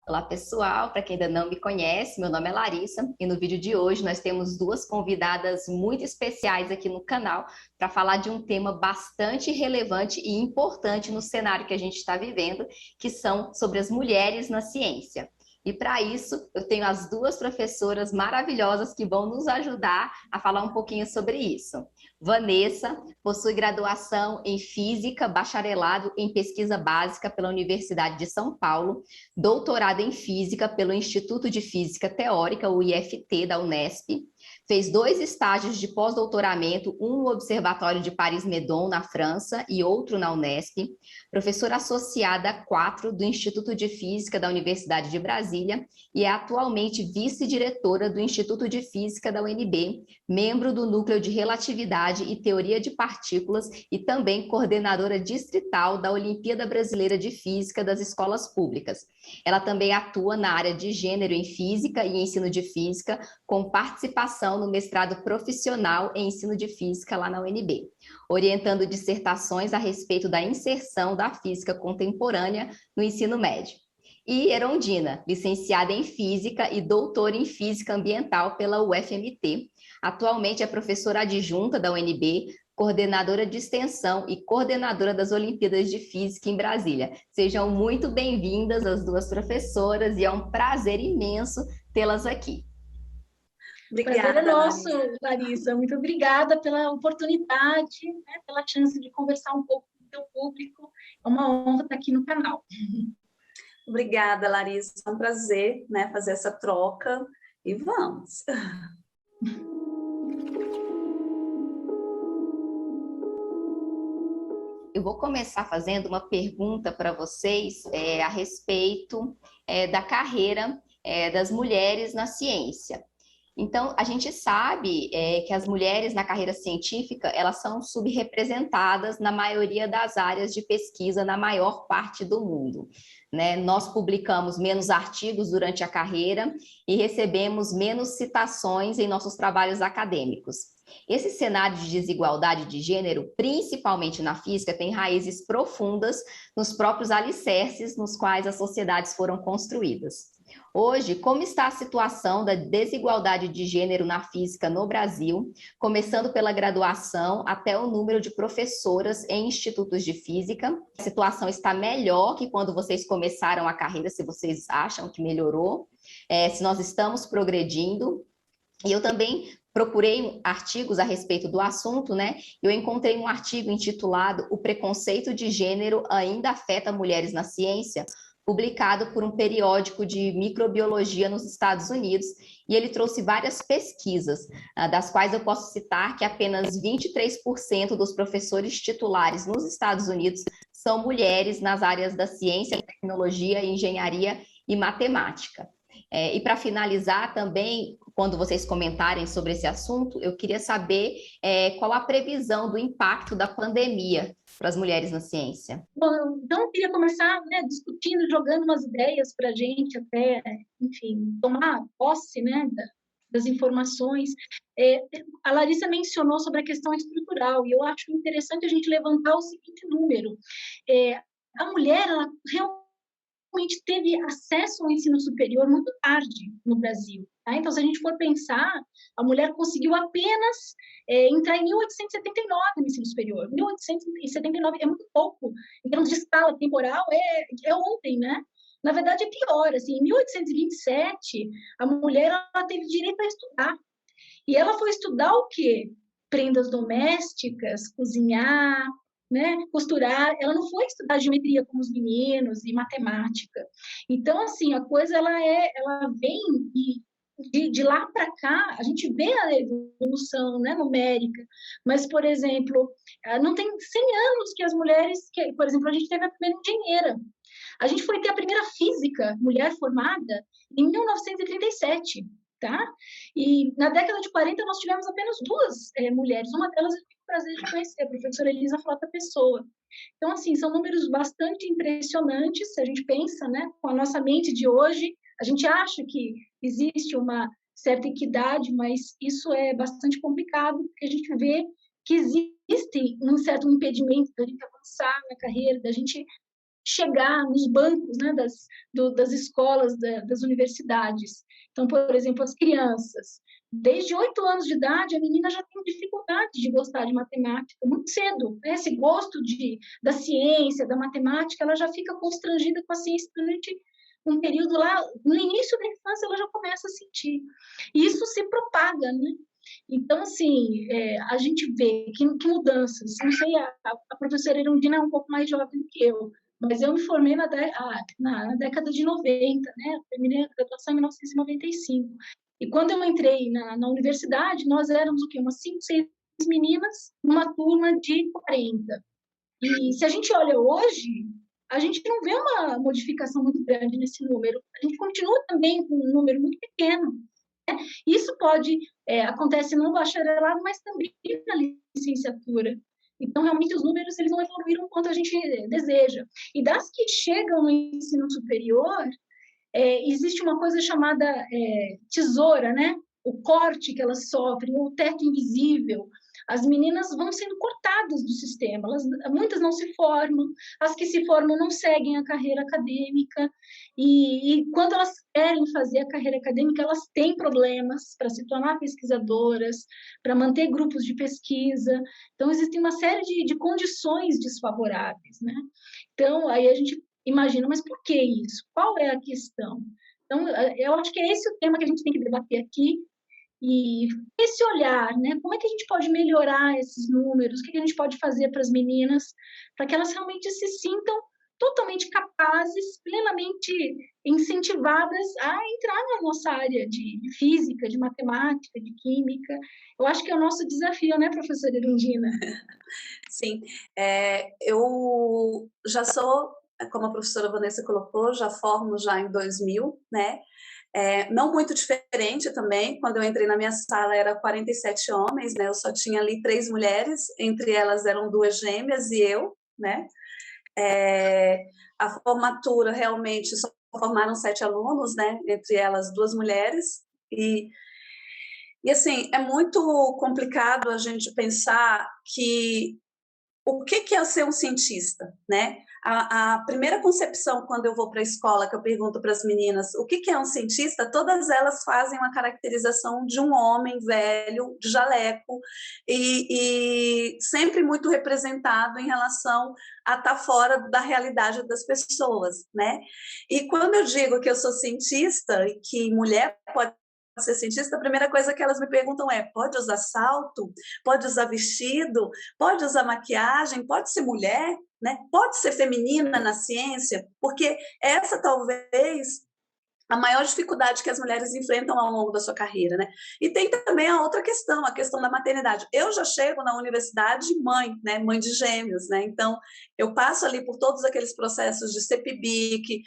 Olá, pessoal. Para quem ainda não me conhece, meu nome é Larissa e no vídeo de hoje nós temos duas convidadas muito especiais aqui no canal para falar de um tema bastante relevante e importante no cenário que a gente está vivendo, que são sobre as mulheres na ciência. E para isso, eu tenho as duas professoras maravilhosas que vão nos ajudar a falar um pouquinho sobre isso. Vanessa possui graduação em Física, bacharelado em Pesquisa Básica pela Universidade de São Paulo, doutorado em Física pelo Instituto de Física Teórica, o IFT, da Unesp. Fez 2 estágios de pós-doutoramento, um no Observatório de Paris-Médon, na França, e outro na Unesp. Professora associada 4 do Instituto de Física da Universidade de Brasília e é atualmente vice-diretora do Instituto de Física da UNB, membro do Núcleo de Relatividade e Teoria de Partículas e também coordenadora distrital da Olimpíada Brasileira de Física das Escolas Públicas. Ela também atua na área de gênero em Física e Ensino de Física, com participação no mestrado profissional em Ensino de Física lá na UNB, orientando dissertações a respeito da inserção da física contemporânea no ensino médio. E Erondina, licenciada em Física e doutora em Física Ambiental pela UFMT. Atualmente é professora adjunta da UNB, coordenadora de extensão e coordenadora das Olimpíadas de Física em Brasília. Sejam muito bem-vindas as duas professoras e é um prazer imenso tê-las aqui. Obrigada, prazer é nosso, Larissa. Muito obrigada pela oportunidade, né, pela chance de conversar um pouco com o teu público. É uma honra estar aqui no canal. Obrigada, Larissa. É um prazer, né, fazer essa troca e vamos. Eu vou começar fazendo uma pergunta para vocês a respeito da carreira das mulheres na ciência. Então, a gente sabe que as mulheres na carreira científica, elas são subrepresentadas na maioria das áreas de pesquisa na maior parte do mundo, né? Nós publicamos menos artigos durante a carreira e recebemos menos citações em nossos trabalhos acadêmicos. Esse cenário de desigualdade de gênero, principalmente na física, tem raízes profundas nos próprios alicerces nos quais as sociedades foram construídas. Hoje, como está a situação da desigualdade de gênero na física no Brasil, começando pela graduação até o número de professoras em institutos de física? A situação está melhor que quando vocês começaram a carreira, se vocês acham que melhorou, se nós estamos progredindo. E eu também procurei artigos a respeito do assunto, né? Eu encontrei um artigo intitulado "O preconceito de gênero ainda afeta mulheres na ciência", publicado por um periódico de microbiologia nos Estados Unidos, e ele trouxe várias pesquisas, das quais eu posso citar que apenas 23% dos professores titulares nos Estados Unidos são mulheres nas áreas da ciência, tecnologia, engenharia e matemática. E para finalizar também, quando vocês comentarem sobre esse assunto, eu queria saber qual a previsão do impacto da pandemia para as mulheres na ciência. Bom, então eu queria começar, né, discutindo, jogando umas ideias para a gente até, enfim, tomar posse, né, das informações. A Larissa mencionou sobre a questão estrutural, e eu acho interessante a gente levantar o seguinte número. A mulher, ela realmente teve acesso ao ensino superior muito tarde no Brasil. Tá? Então, se a gente for pensar, a mulher conseguiu apenas entrar em 1879 no ensino superior. 1879 é muito pouco, em termos de escala temporal, é ontem, né? Na verdade, é pior. Assim, em 1827, a mulher ela teve direito a estudar. E ela foi estudar o quê? Prendas domésticas, cozinhar, né, costurar. Ela não foi estudar geometria como os meninos e matemática. Então, assim, a coisa ela vem e de lá para cá, a gente vê a evolução, né, numérica, mas, por exemplo, não tem 100 anos que as mulheres, por exemplo, a gente teve a primeira engenheira, a gente foi ter a primeira física, mulher formada, em 1937, tá? E na década de 40 nós tivemos apenas 2 mulheres, uma delas eu tive o prazer de conhecer, a professora Elisa Frota Pessoa. Então, assim, são números bastante impressionantes, se a gente pensa, né, com a nossa mente de hoje, a gente acha que existe uma certa equidade, mas isso é bastante complicado, porque a gente vê que existe um certo impedimento da gente avançar na carreira, da gente chegar nos bancos, né, das escolas, das universidades. Então, por exemplo, as crianças, desde 8 anos de idade, a menina já tem dificuldade de gostar de matemática, muito cedo, né? Esse gosto da ciência, da matemática, ela já fica constrangida com a ciência durante um período lá, no início da infância, ela já começa a sentir. E isso se propaga, né? Então, assim, a gente vê que mudanças, não sei, a professora Erundina é um pouco mais jovem do que eu, mas eu me formei na década de 90, né? Terminei a graduação em 1995. E quando eu entrei na universidade, nós éramos o quê? Umas 5, 6 meninas, numa turma de 40. E se a gente olha hoje, a gente não vê uma modificação muito grande nesse número. A gente continua também com um número muito pequeno. Isso acontece no bacharelado, mas também na licenciatura. Então, realmente, os números eles não evoluíram quanto a gente deseja. E das que chegam no ensino superior, existe uma coisa chamada tesoura, né? O corte que elas sofrem, o teto invisível. As meninas vão sendo cortadas do sistema, muitas não se formam, as que se formam não seguem a carreira acadêmica, e quando elas querem fazer a carreira acadêmica, elas têm problemas para se tornar pesquisadoras, para manter grupos de pesquisa. Então, existem uma série de condições desfavoráveis, né? Então, aí a gente imagina, mas por que isso? Qual é a questão? Então, eu acho que é esse o tema que a gente tem que debater aqui, e esse olhar, né? Como é que a gente pode melhorar esses números? O que a gente pode fazer para as meninas, para que elas realmente se sintam totalmente capazes, plenamente incentivadas a entrar na nossa área de física, de matemática, de química? Eu acho que é o nosso desafio, né, professora Erundina? Sim, eu já sou, como a professora Vanessa colocou, já formo já em 2000, né? Não muito diferente também, quando eu entrei na minha sala era 47 homens, né? Eu só tinha ali 3 mulheres, entre elas eram 2 gêmeas e eu, né? A formatura realmente só formaram 7 alunos, né? Entre elas 2 mulheres, e assim, é muito complicado a gente pensar que o que é ser um cientista, né? A primeira concepção, quando eu vou para a escola, que eu pergunto para as meninas o que é um cientista, todas elas fazem uma caracterização de um homem velho, de jaleco, e sempre muito representado em relação a estar fora da realidade das pessoas, né? E quando eu digo que eu sou cientista e que mulher pode ser cientista, a primeira coisa que elas me perguntam é: pode usar salto? Pode usar vestido? Pode usar maquiagem? Pode ser mulher? Né? Pode ser feminina na ciência? Porque essa talvez a maior dificuldade que as mulheres enfrentam ao longo da sua carreira, né? E tem também a outra questão, a questão da maternidade. Eu já chego na universidade mãe, né? Mãe de gêmeos, né? Então, eu passo ali por todos aqueles processos de ser PIBIC,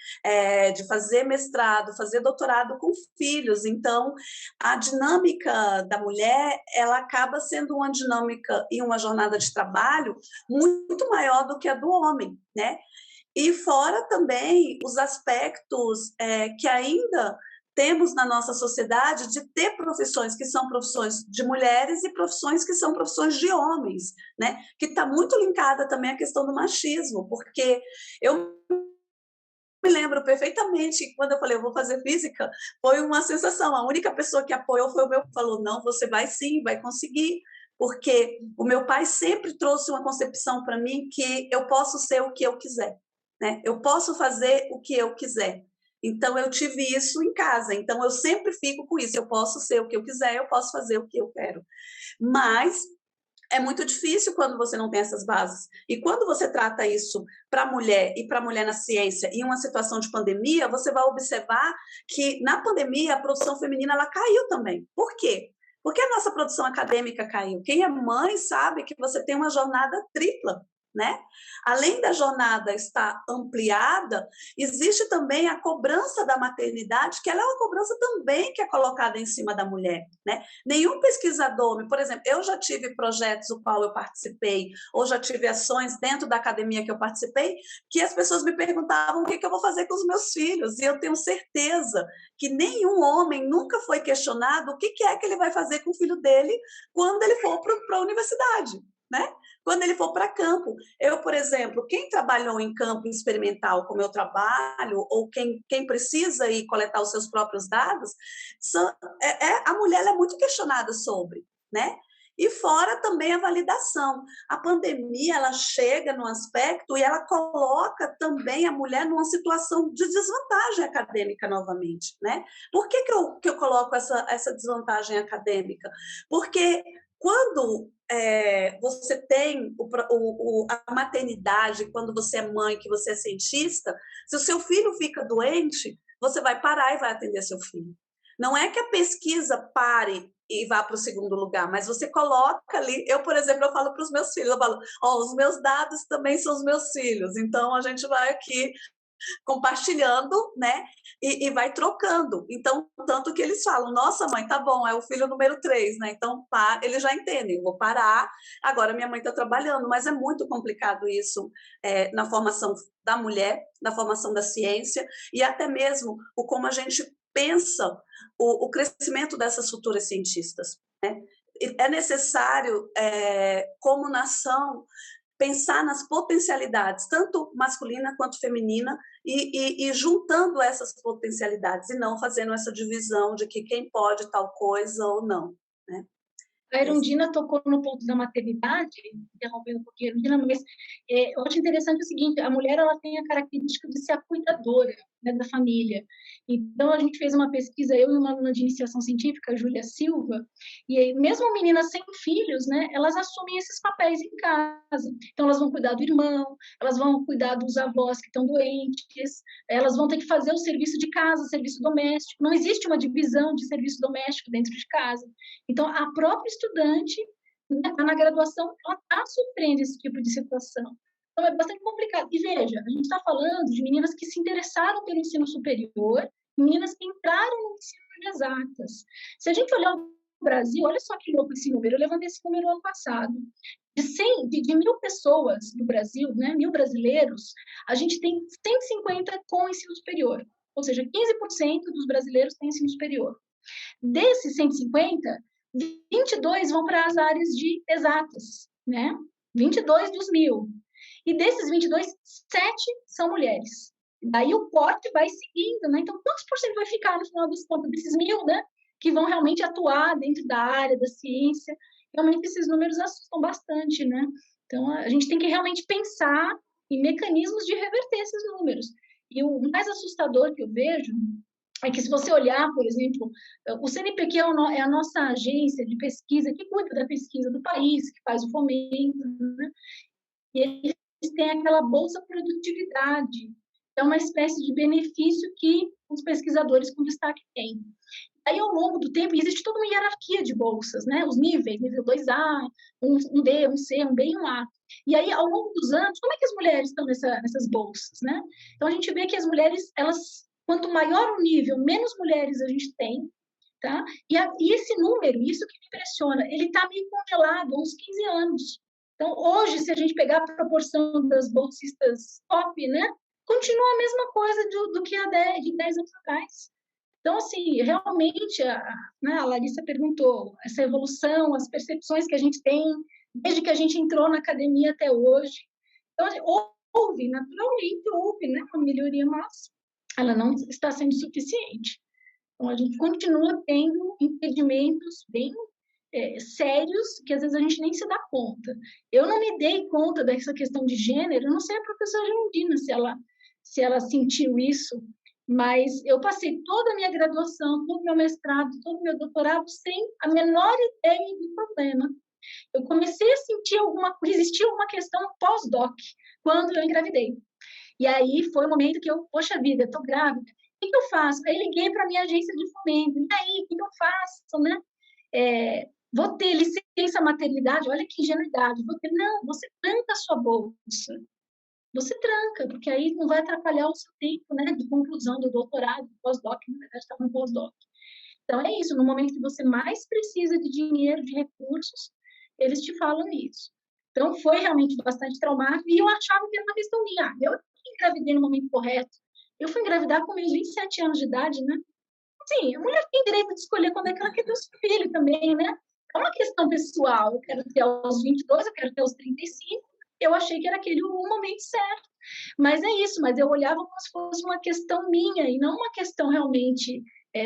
de fazer mestrado, fazer doutorado com filhos. Então, a dinâmica da mulher, ela acaba sendo uma dinâmica e uma jornada de trabalho muito maior do que a do homem, né? E fora também os aspectos que ainda temos na nossa sociedade de ter profissões que são profissões de mulheres e profissões que são profissões de homens, né? Que está muito linkada também à questão do machismo, porque eu me lembro perfeitamente que quando eu falei eu vou fazer física, foi uma sensação, a única pessoa que apoiou foi o meu pai, falou: não, você vai sim, vai conseguir, porque o meu pai sempre trouxe uma concepção para mim que eu posso ser o que eu quiser. Né? Eu posso fazer o que eu quiser. Então, eu tive isso em casa. Então, eu sempre fico com isso. Eu posso ser o que eu quiser, eu posso fazer o que eu quero. Mas é muito difícil quando você não tem essas bases. E quando você trata isso para a mulher e para a mulher na ciência em uma situação de pandemia, você vai observar que na pandemia a produção feminina ela caiu também. Por quê? Porque a nossa produção acadêmica caiu. Quem é mãe sabe que você tem uma jornada tripla. Né? Além da jornada estar ampliada, existe também a cobrança da maternidade, que ela é uma cobrança também que é colocada em cima da mulher. Né? Nenhum pesquisador, por exemplo, eu já tive projetos no qual eu participei, ou já tive ações dentro da academia que eu participei, que as pessoas me perguntavam o que eu vou fazer com os meus filhos, e eu tenho certeza que nenhum homem nunca foi questionado o que é que ele vai fazer com o filho dele quando ele for para a universidade. né? Quando ele for para campo. Eu, por exemplo, quem trabalhou em campo experimental como eu trabalho, ou quem precisa ir coletar os seus próprios dados, a mulher ela é muito questionada sobre, né? E fora também a validação. A pandemia, ela chega no aspecto e ela coloca também a mulher numa situação de desvantagem acadêmica novamente, né? Por que eu coloco essa desvantagem acadêmica? Porque quando você tem a maternidade, quando você é mãe, que você é cientista, se o seu filho fica doente, você vai parar e vai atender seu filho. Não é que a pesquisa pare e vá para o segundo lugar, mas você coloca ali, eu, por exemplo, eu falo para os meus filhos, eu falo, os meus dados também são os meus filhos, então a gente vai aqui compartilhando, né, e vai trocando. Então, tanto que eles falam, nossa mãe, tá bom, é o filho número 3, né, então eles já entendem, vou parar, agora minha mãe está trabalhando, mas é muito complicado isso na formação da mulher, na formação da ciência, e até mesmo o como a gente pensa o crescimento dessas futuras cientistas, né? É necessário, como nação, pensar nas potencialidades, tanto masculina quanto feminina, e juntando essas potencialidades, e não fazendo essa divisão de que quem pode tal coisa ou não, né? A Erundina tocou no ponto da maternidade, interrompendo um pouquinho a Erundina, mas eu acho interessante o seguinte, a mulher ela tem a característica de ser a cuidadora, né, da família. Então, a gente fez uma pesquisa, eu e uma aluna de iniciação científica, a Júlia Silva, e aí, mesmo meninas sem filhos, né, elas assumem esses papéis em casa. Então, elas vão cuidar do irmão, elas vão cuidar dos avós que estão doentes, elas vão ter que fazer o serviço de casa, o serviço doméstico. Não existe uma divisão de serviço doméstico dentro de casa. Então, a própria estudante, né, na graduação, ela está sofrendo esse tipo de situação. Então, é bastante complicado. E veja, a gente está falando de meninas que se interessaram pelo ensino superior, meninas que entraram no ensino de exatas. Se a gente olhar o Brasil, olha só que louco esse número, eu levantei esse número ano passado. De 1.000 pessoas do Brasil, né, 1.000 brasileiros, a gente tem 150 com ensino superior. Ou seja, 15% dos brasileiros têm ensino superior. Desses 150, 22 vão para as áreas de exatas, né? 22 dos 1.000. E desses 22, 7 são mulheres. Daí o corte vai seguindo, né? Então, quantos por cento vai ficar no final das contas desses 1.000, né? Que vão realmente atuar dentro da área da ciência? Realmente esses números assustam bastante, né? Então, a gente tem que realmente pensar em mecanismos de reverter esses números. E o mais assustador que eu vejo é que, se você olhar, por exemplo, o CNPq é a nossa agência de pesquisa que cuida da pesquisa do país, que faz o fomento, né? E eles têm aquela bolsa produtividade, é uma espécie de benefício que os pesquisadores com destaque têm. Aí, ao longo do tempo, existe toda uma hierarquia de bolsas, né? Os níveis, nível 2A, um D, um C, um B e um A. E aí, ao longo dos anos, como é que as mulheres estão nessas bolsas, né? Então, a gente vê que as mulheres, quanto maior o nível, menos mulheres a gente tem, tá? E esse número, isso que me impressiona, ele está meio congelado há uns 15 anos. Então, hoje, se a gente pegar a proporção das bolsistas top, né, continua a mesma coisa do que há de 10 anos atrás. Então, assim, realmente, né, a Larissa perguntou, essa evolução, as percepções que a gente tem, desde que a gente entrou na academia até hoje. Então, naturalmente houve, né, uma melhoria, mas ela não está sendo suficiente. Então, a gente continua tendo impedimentos bem sérios que às vezes a gente nem se dá conta. Eu não me dei conta dessa questão de gênero, eu não sei a professora Gerundina se ela sentiu isso, mas eu passei toda a minha graduação, todo o meu mestrado, todo o meu doutorado sem a menor ideia do problema. Eu comecei a sentir existia alguma questão pós-doc, quando eu engravidei. E aí foi o momento que poxa vida, eu tô grávida, o que eu faço? Aí liguei para a minha agência de fomento, e aí, o que eu faço, né? Vou ter licença maternidade, olha que ingenuidade, não, você tranca a sua bolsa, você tranca, porque aí não vai atrapalhar o seu tempo, né, de conclusão do doutorado, do pós-doc, na verdade estava no pós-doc. Então é isso, no momento que você mais precisa de dinheiro, de recursos, eles te falam isso. Então foi realmente bastante traumático, e eu achava que era uma questão minha, eu engravidei no momento correto, eu fui engravidar com meus 27 anos de idade, né? Sim, a mulher tem direito de escolher quando é que ela quer ter o seu filho também, né? é uma questão pessoal, eu quero ter aos 22, eu quero ter aos 35, eu achei que era aquele o momento certo. Mas é isso, mas eu olhava como se fosse uma questão minha, e não uma questão realmente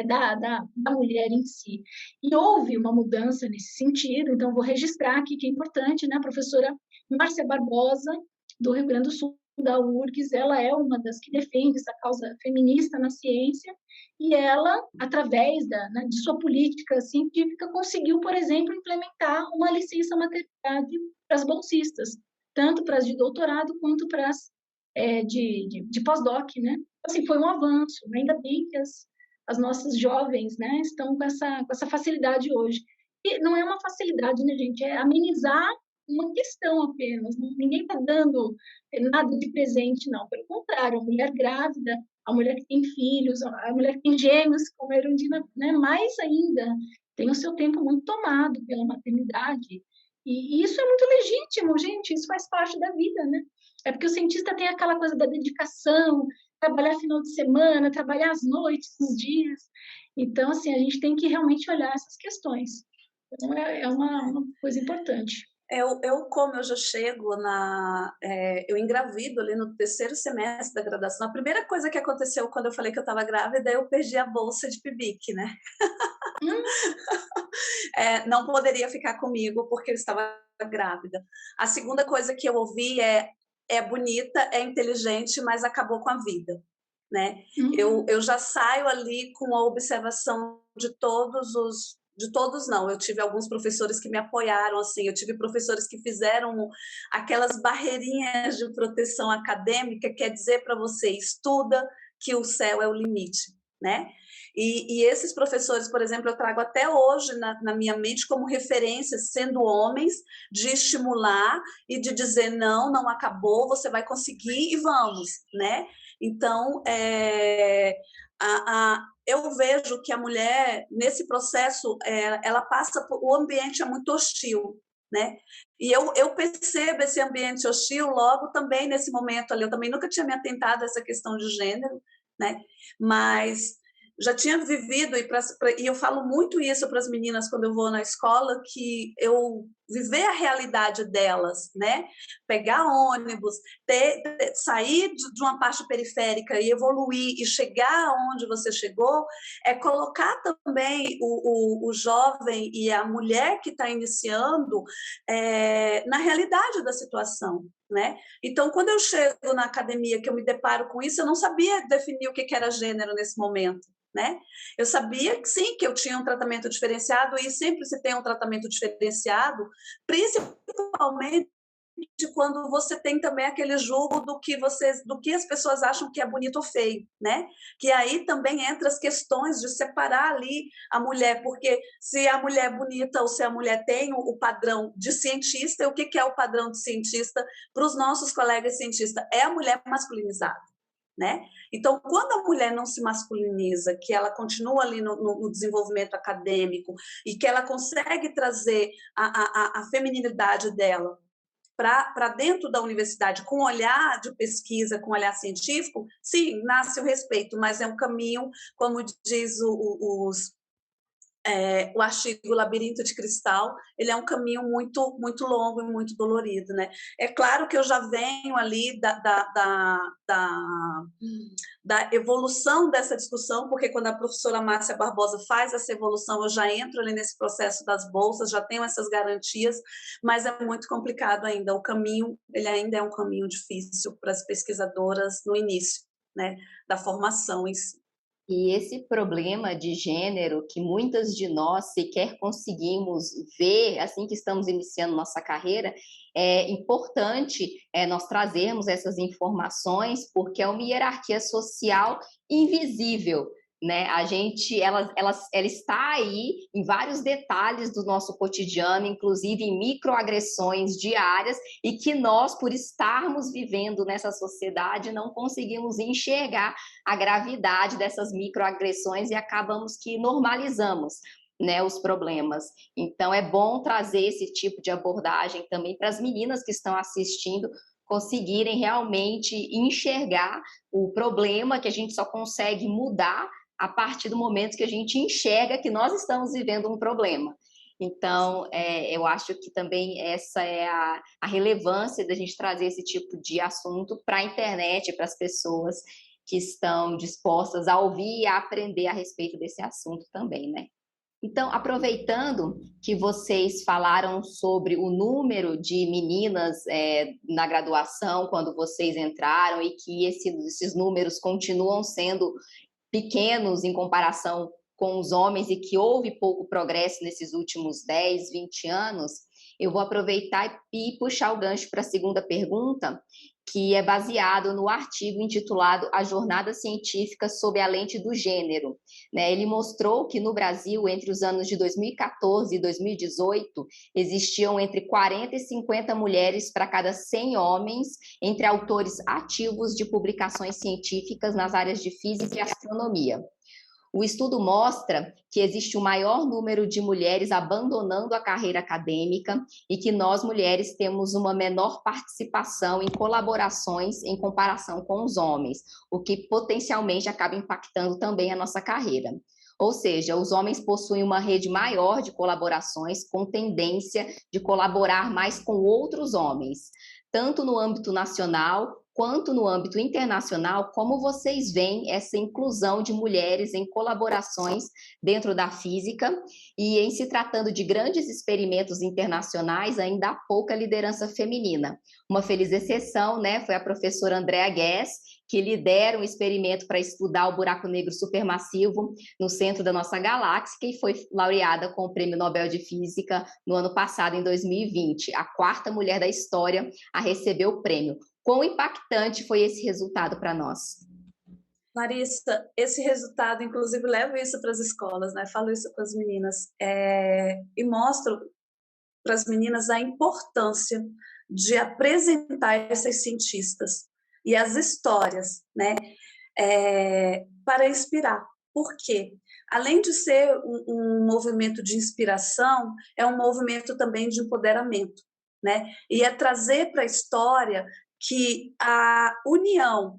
da mulher em si. E houve uma mudança nesse sentido, então vou registrar aqui que é importante, né? A professora Márcia Barbosa, do Rio Grande do Sul, da URGS, ela é uma das que defende essa causa feminista na ciência, e ela, através de sua política científica, conseguiu, por exemplo, implementar uma licença maternidade para as bolsistas, tanto para as de doutorado quanto para as de pós-doc, né? Assim, foi um avanço, ainda bem que as nossas jovens, né, estão com essa facilidade hoje. E não é uma facilidade, né, gente? É amenizar uma questão apenas. Ninguém está dando nada de presente, não. Pelo contrário, a mulher grávida, a mulher que tem filhos, a mulher que tem gêmeos, como a Erundina, né, mais ainda, tem o seu tempo muito tomado pela maternidade. E isso é muito legítimo, gente. Isso faz parte da vida, né? É porque o cientista tem aquela coisa da dedicação, trabalhar final de semana, trabalhar às noites, os dias. Então, assim, a gente tem que realmente olhar essas questões. Então, é uma coisa importante. Como eu já chego eu engravido ali no terceiro semestre da graduação. A primeira coisa que aconteceu quando eu falei que eu estava grávida, eu perdi a bolsa de PIBIC, né? Não poderia ficar comigo porque eu estava grávida. A segunda coisa que eu ouvi é bonita, é inteligente, mas acabou com a vida, né? Eu já saio ali com a observação de todos não, eu tive alguns professores que me apoiaram, assim, eu tive professores que fizeram aquelas barreirinhas de proteção acadêmica, quer dizer para você, estuda que o céu é o limite, né? E esses professores, por exemplo, eu trago até hoje na minha mente como referências, sendo homens, de estimular e de dizer não acabou, você vai conseguir e vamos, né? Então, eu vejo que a mulher, nesse processo, ela passa por... O ambiente é muito hostil, né? E eu percebo esse ambiente hostil logo também nesse momento ali. Eu também nunca tinha me atentado a essa questão de gênero, né? Mas já tinha vivido, e eu falo muito isso para as meninas quando eu vou na escola, que eu viver a realidade delas, né? Pegar ônibus, sair de uma parte periférica e evoluir e chegar onde você chegou, é colocar também o jovem e a mulher que está iniciando na realidade da situação, né? Então, quando eu chego na academia, que eu me deparo com isso, eu não sabia definir o que era gênero nesse momento, né? Eu sabia que sim, que eu tinha um tratamento diferenciado, e sempre se tem um tratamento diferenciado, principalmente quando você tem também aquele julgo do que as pessoas acham que é bonito ou feio, né? Que aí também entra as questões de separar ali a mulher, porque se a mulher é bonita ou se a mulher tem o padrão de cientista, e o que é o padrão de cientista para os nossos colegas cientistas? É a mulher masculinizada, né? Então, quando a mulher não se masculiniza, que ela continua ali no desenvolvimento acadêmico e que ela consegue trazer a feminilidade dela para dentro da universidade, com olhar de pesquisa, com olhar científico, sim, nasce o respeito, mas é um caminho, como diz o artigo Labirinto de Cristal, ele é um caminho muito, muito longo e muito dolorido, né? É claro que eu já venho ali da evolução dessa discussão, porque quando a professora Márcia Barbosa faz essa evolução, eu já entro ali nesse processo das bolsas, já tenho essas garantias, mas é muito complicado ainda. O caminho, ele ainda é um caminho difícil para as pesquisadoras no início, né, da formação em si. E esse problema de gênero que muitas de nós sequer conseguimos ver assim que estamos iniciando nossa carreira, é importante nós trazermos essas informações, porque é uma hierarquia social invisível, né? Ela está aí em vários detalhes do nosso cotidiano, inclusive em microagressões diárias, e que nós, por estarmos vivendo nessa sociedade, não conseguimos enxergar a gravidade dessas microagressões e acabamos que normalizamos, né, os problemas. Então, é bom trazer esse tipo de abordagem também para as meninas que estão assistindo conseguirem realmente enxergar o problema, que a gente só consegue mudar a partir do momento que a gente enxerga que nós estamos vivendo um problema. Então, eu acho que também essa é a relevância da gente trazer esse tipo de assunto para a internet, para as pessoas que estão dispostas a ouvir e a aprender a respeito desse assunto também, né? Então, aproveitando que vocês falaram sobre o número de meninas na graduação quando vocês entraram e que esses números continuam sendo pequenos em comparação com os homens e que houve pouco progresso nesses últimos 10, 20 anos, eu vou aproveitar e puxar o gancho para a segunda pergunta, que é baseado no artigo intitulado A Jornada Científica sob a Lente do Gênero. Né? Ele mostrou que no Brasil, entre os anos de 2014 e 2018, existiam entre 40 e 50 mulheres para cada 100 homens, entre autores ativos de publicações científicas nas áreas de física e astronomia. O estudo mostra que existe o maior número de mulheres abandonando a carreira acadêmica e que nós, mulheres, temos uma menor participação em colaborações em comparação com os homens, o que potencialmente acaba impactando também a nossa carreira. Ou seja, os homens possuem uma rede maior de colaborações com tendência de colaborar mais com outros homens, tanto no âmbito nacional quanto no âmbito internacional. Como vocês veem essa inclusão de mulheres em colaborações dentro da física e em se tratando de grandes experimentos internacionais, ainda há pouca liderança feminina. Uma feliz exceção, né, foi a professora Andrea Ghez, que lidera um experimento para estudar o buraco negro supermassivo no centro da nossa galáxia, e foi laureada com o Prêmio Nobel de Física no ano passado, em 2020, a quarta mulher da história a receber o prêmio. Quão impactante foi esse resultado para nós? Larissa, esse resultado, inclusive, levo isso para as escolas, né? Falo isso para as meninas, e mostro para as meninas a importância de apresentar esses cientistas e as histórias, né? Para inspirar. Por quê? Além de ser um movimento de inspiração, é um movimento também de empoderamento, né? E é trazer para a história que a união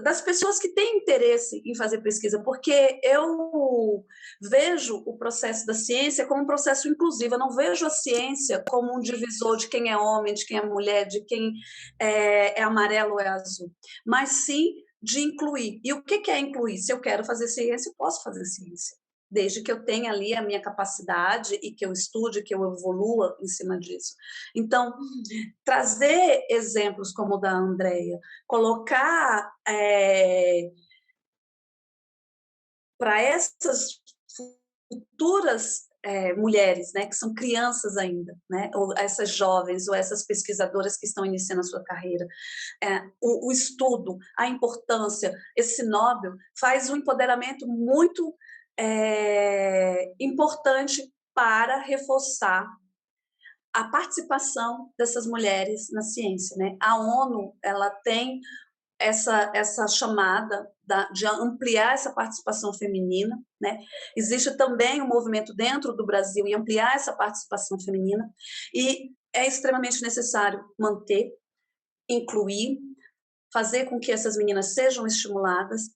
das pessoas que têm interesse em fazer pesquisa, porque eu vejo o processo da ciência como um processo inclusivo, eu não vejo a ciência como um divisor de quem é homem, de quem é mulher, de quem é amarelo ou é azul, mas sim de incluir. E o que é incluir? Se eu quero fazer ciência, eu posso fazer ciência, desde que eu tenha ali a minha capacidade e que eu estude, que eu evolua em cima disso. Então, trazer exemplos como o da Andrea, colocar para essas futuras mulheres, né, que são crianças ainda, né, ou essas jovens, ou essas pesquisadoras que estão iniciando a sua carreira, o estudo, a importância, esse Nobel faz um empoderamento muito importante para reforçar a participação dessas mulheres na ciência, né? A ONU, ela tem essa chamada de ampliar essa participação feminina, né? Existe também um movimento dentro do Brasil em ampliar essa participação feminina, e é extremamente necessário manter, incluir, fazer com que essas meninas sejam estimuladas,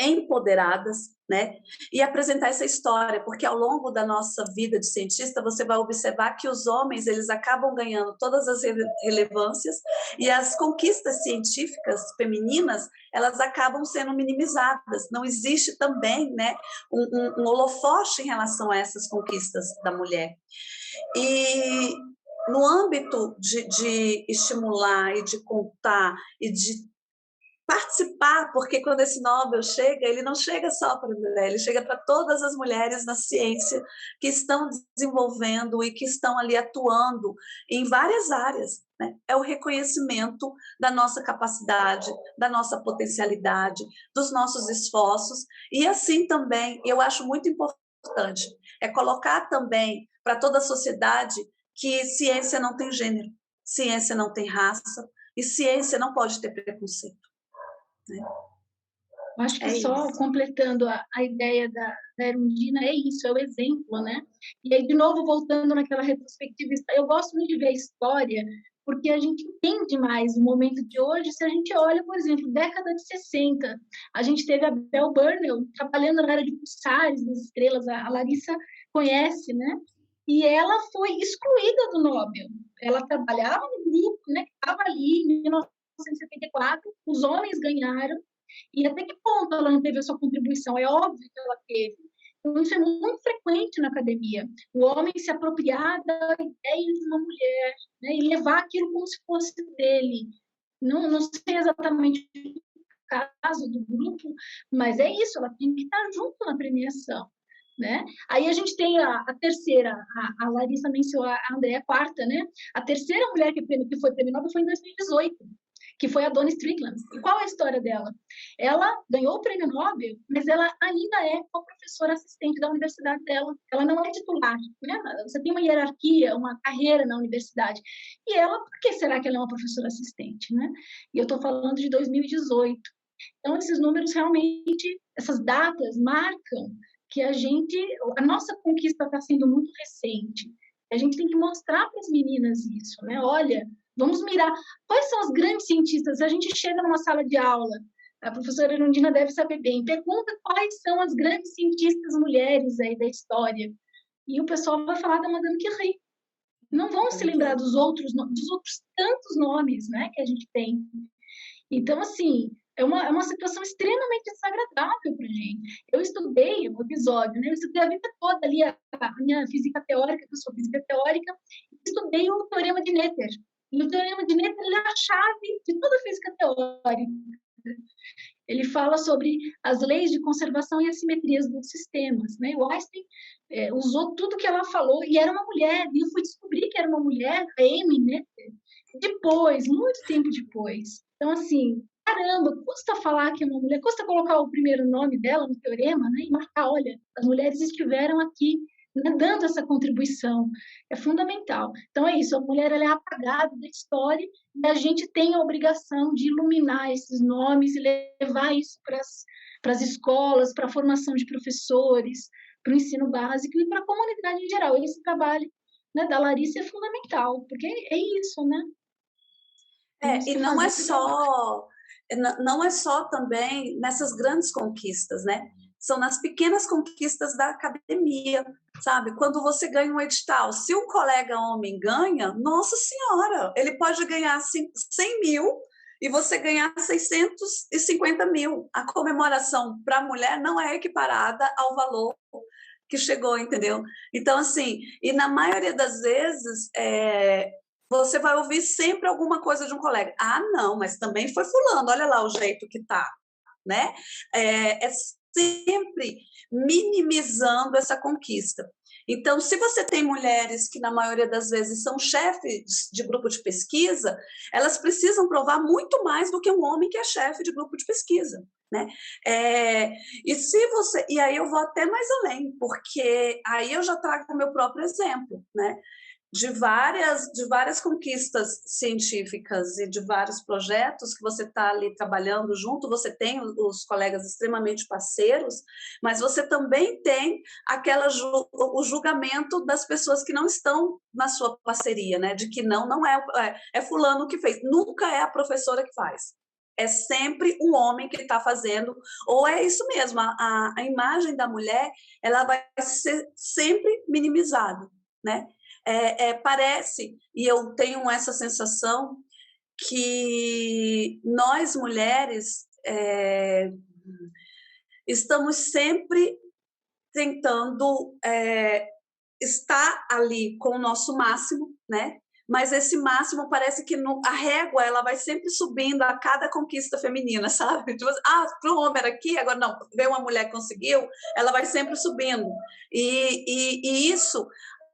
empoderadas, né? E apresentar essa história, porque ao longo da nossa vida de cientista, você vai observar que os homens, eles acabam ganhando todas as relevâncias, e as conquistas científicas femininas, elas acabam sendo minimizadas. Não existe também, né, um holofote em relação a essas conquistas da mulher. E no âmbito de estimular e de contar e de participar, porque quando esse Nobel chega, ele não chega só para a mulher, ele chega para todas as mulheres na ciência que estão desenvolvendo e que estão ali atuando em várias áreas, né? É o reconhecimento da nossa capacidade, da nossa potencialidade, dos nossos esforços, e assim também, eu acho muito importante, colocar também para toda a sociedade que ciência não tem gênero, ciência não tem raça, e ciência não pode ter preconceito. Acho que só completando a ideia da Erundina, é isso, é o exemplo, né? E aí, de novo, voltando naquela retrospectiva, eu gosto muito de ver a história, porque a gente entende mais o momento de hoje se a gente olha, por exemplo, década de 60. A gente teve a Bell Burnell trabalhando na área de pulsares, das estrelas, a Larissa conhece, né? E ela foi excluída do Nobel. Ela trabalhava no grupo, né, que estava ali em 1974, os homens ganharam, e até que ponto ela não teve a sua contribuição? É óbvio que ela teve. Então, isso é muito frequente na academia. O homem se apropriar da ideia de uma mulher, né, e levar aquilo como se fosse dele. Não sei exatamente o caso do grupo, mas é isso, ela tem que estar junto na premiação. Né? Aí a gente tem a terceira, a Larissa mencionou a Andrea, a quarta, né? A terceira mulher que foi prêmio Nobel foi em 2018, que foi a Donna Strickland. E qual é a história dela? Ela ganhou o prêmio Nobel, mas ela ainda é a professora assistente da universidade dela. Ela não é titular, né? Você tem uma hierarquia, uma carreira na universidade. E ela, por que será que ela é uma professora assistente, né? E eu estou falando de 2018. Então, esses números realmente, essas datas marcam que a nossa conquista está sendo muito recente. A gente tem que mostrar para as meninas isso, né? Olha, vamos mirar. Quais são as grandes cientistas? A gente chega numa sala de aula, a professora Erundina deve saber bem, pergunta quais são as grandes cientistas mulheres aí da história. E o pessoal vai falar da Madame Curie. Não vão se lembrar dos outros tantos nomes, né, que a gente tem. Então, assim, é uma situação extremamente desagradável para a gente. Eu estudei o episódio, né? Eu estudei a vida toda ali, a minha física teórica, que eu sou física teórica, estudei o Teorema de Noether. E o Teorema de Noether é a chave de toda a física teórica. Ele fala sobre as leis de conservação e assimetrias dos sistemas, né? O Einstein usou tudo que ela falou, e era uma mulher, e eu fui descobrir que era uma mulher, a Amy Noether, depois, muito tempo depois. Então, assim, caramba, custa falar que é uma mulher, custa colocar o primeiro nome dela no teorema, né, e marcar, olha, as mulheres estiveram aqui, né, dando essa contribuição. É fundamental. Então, é isso, a mulher ela é apagada da história e a gente tem a obrigação de iluminar esses nomes e levar isso para as escolas, para a formação de professores, para o ensino básico e para a comunidade em geral. Esse trabalho, né, da Larissa é fundamental, porque é isso, né? E não é só, não é só também nessas grandes conquistas, né? São nas pequenas conquistas da academia, sabe? Quando você ganha um edital, se um colega homem ganha, nossa senhora, ele pode ganhar 100 mil e você ganhar 650 mil. A comemoração para a mulher não é equiparada ao valor que chegou, entendeu? Então, assim, e na maioria das vezes, você vai ouvir sempre alguma coisa de um colega. Ah, não, mas também foi fulano, olha lá o jeito que tá, né? É sempre minimizando essa conquista. Então, se você tem mulheres que, na maioria das vezes, são chefes de grupo de pesquisa, elas precisam provar muito mais do que um homem que é chefe de grupo de pesquisa, né? E aí eu vou até mais além, porque aí eu já trago o meu próprio exemplo, né? De várias conquistas científicas e de vários projetos que você está ali trabalhando junto, você tem os colegas extremamente parceiros, mas você também tem o julgamento das pessoas que não estão na sua parceria, né? De que não é fulano que fez, nunca é a professora que faz. É sempre um homem que está fazendo, ou é isso mesmo, a imagem da mulher ela vai ser sempre minimizada, né? Parece, e eu tenho essa sensação, que nós mulheres estamos sempre tentando estar ali com o nosso máximo, né? Mas esse máximo parece que a régua ela vai sempre subindo a cada conquista feminina, sabe? Tipo, para um homem era aqui, agora não, veio uma mulher que conseguiu, ela vai sempre subindo. E isso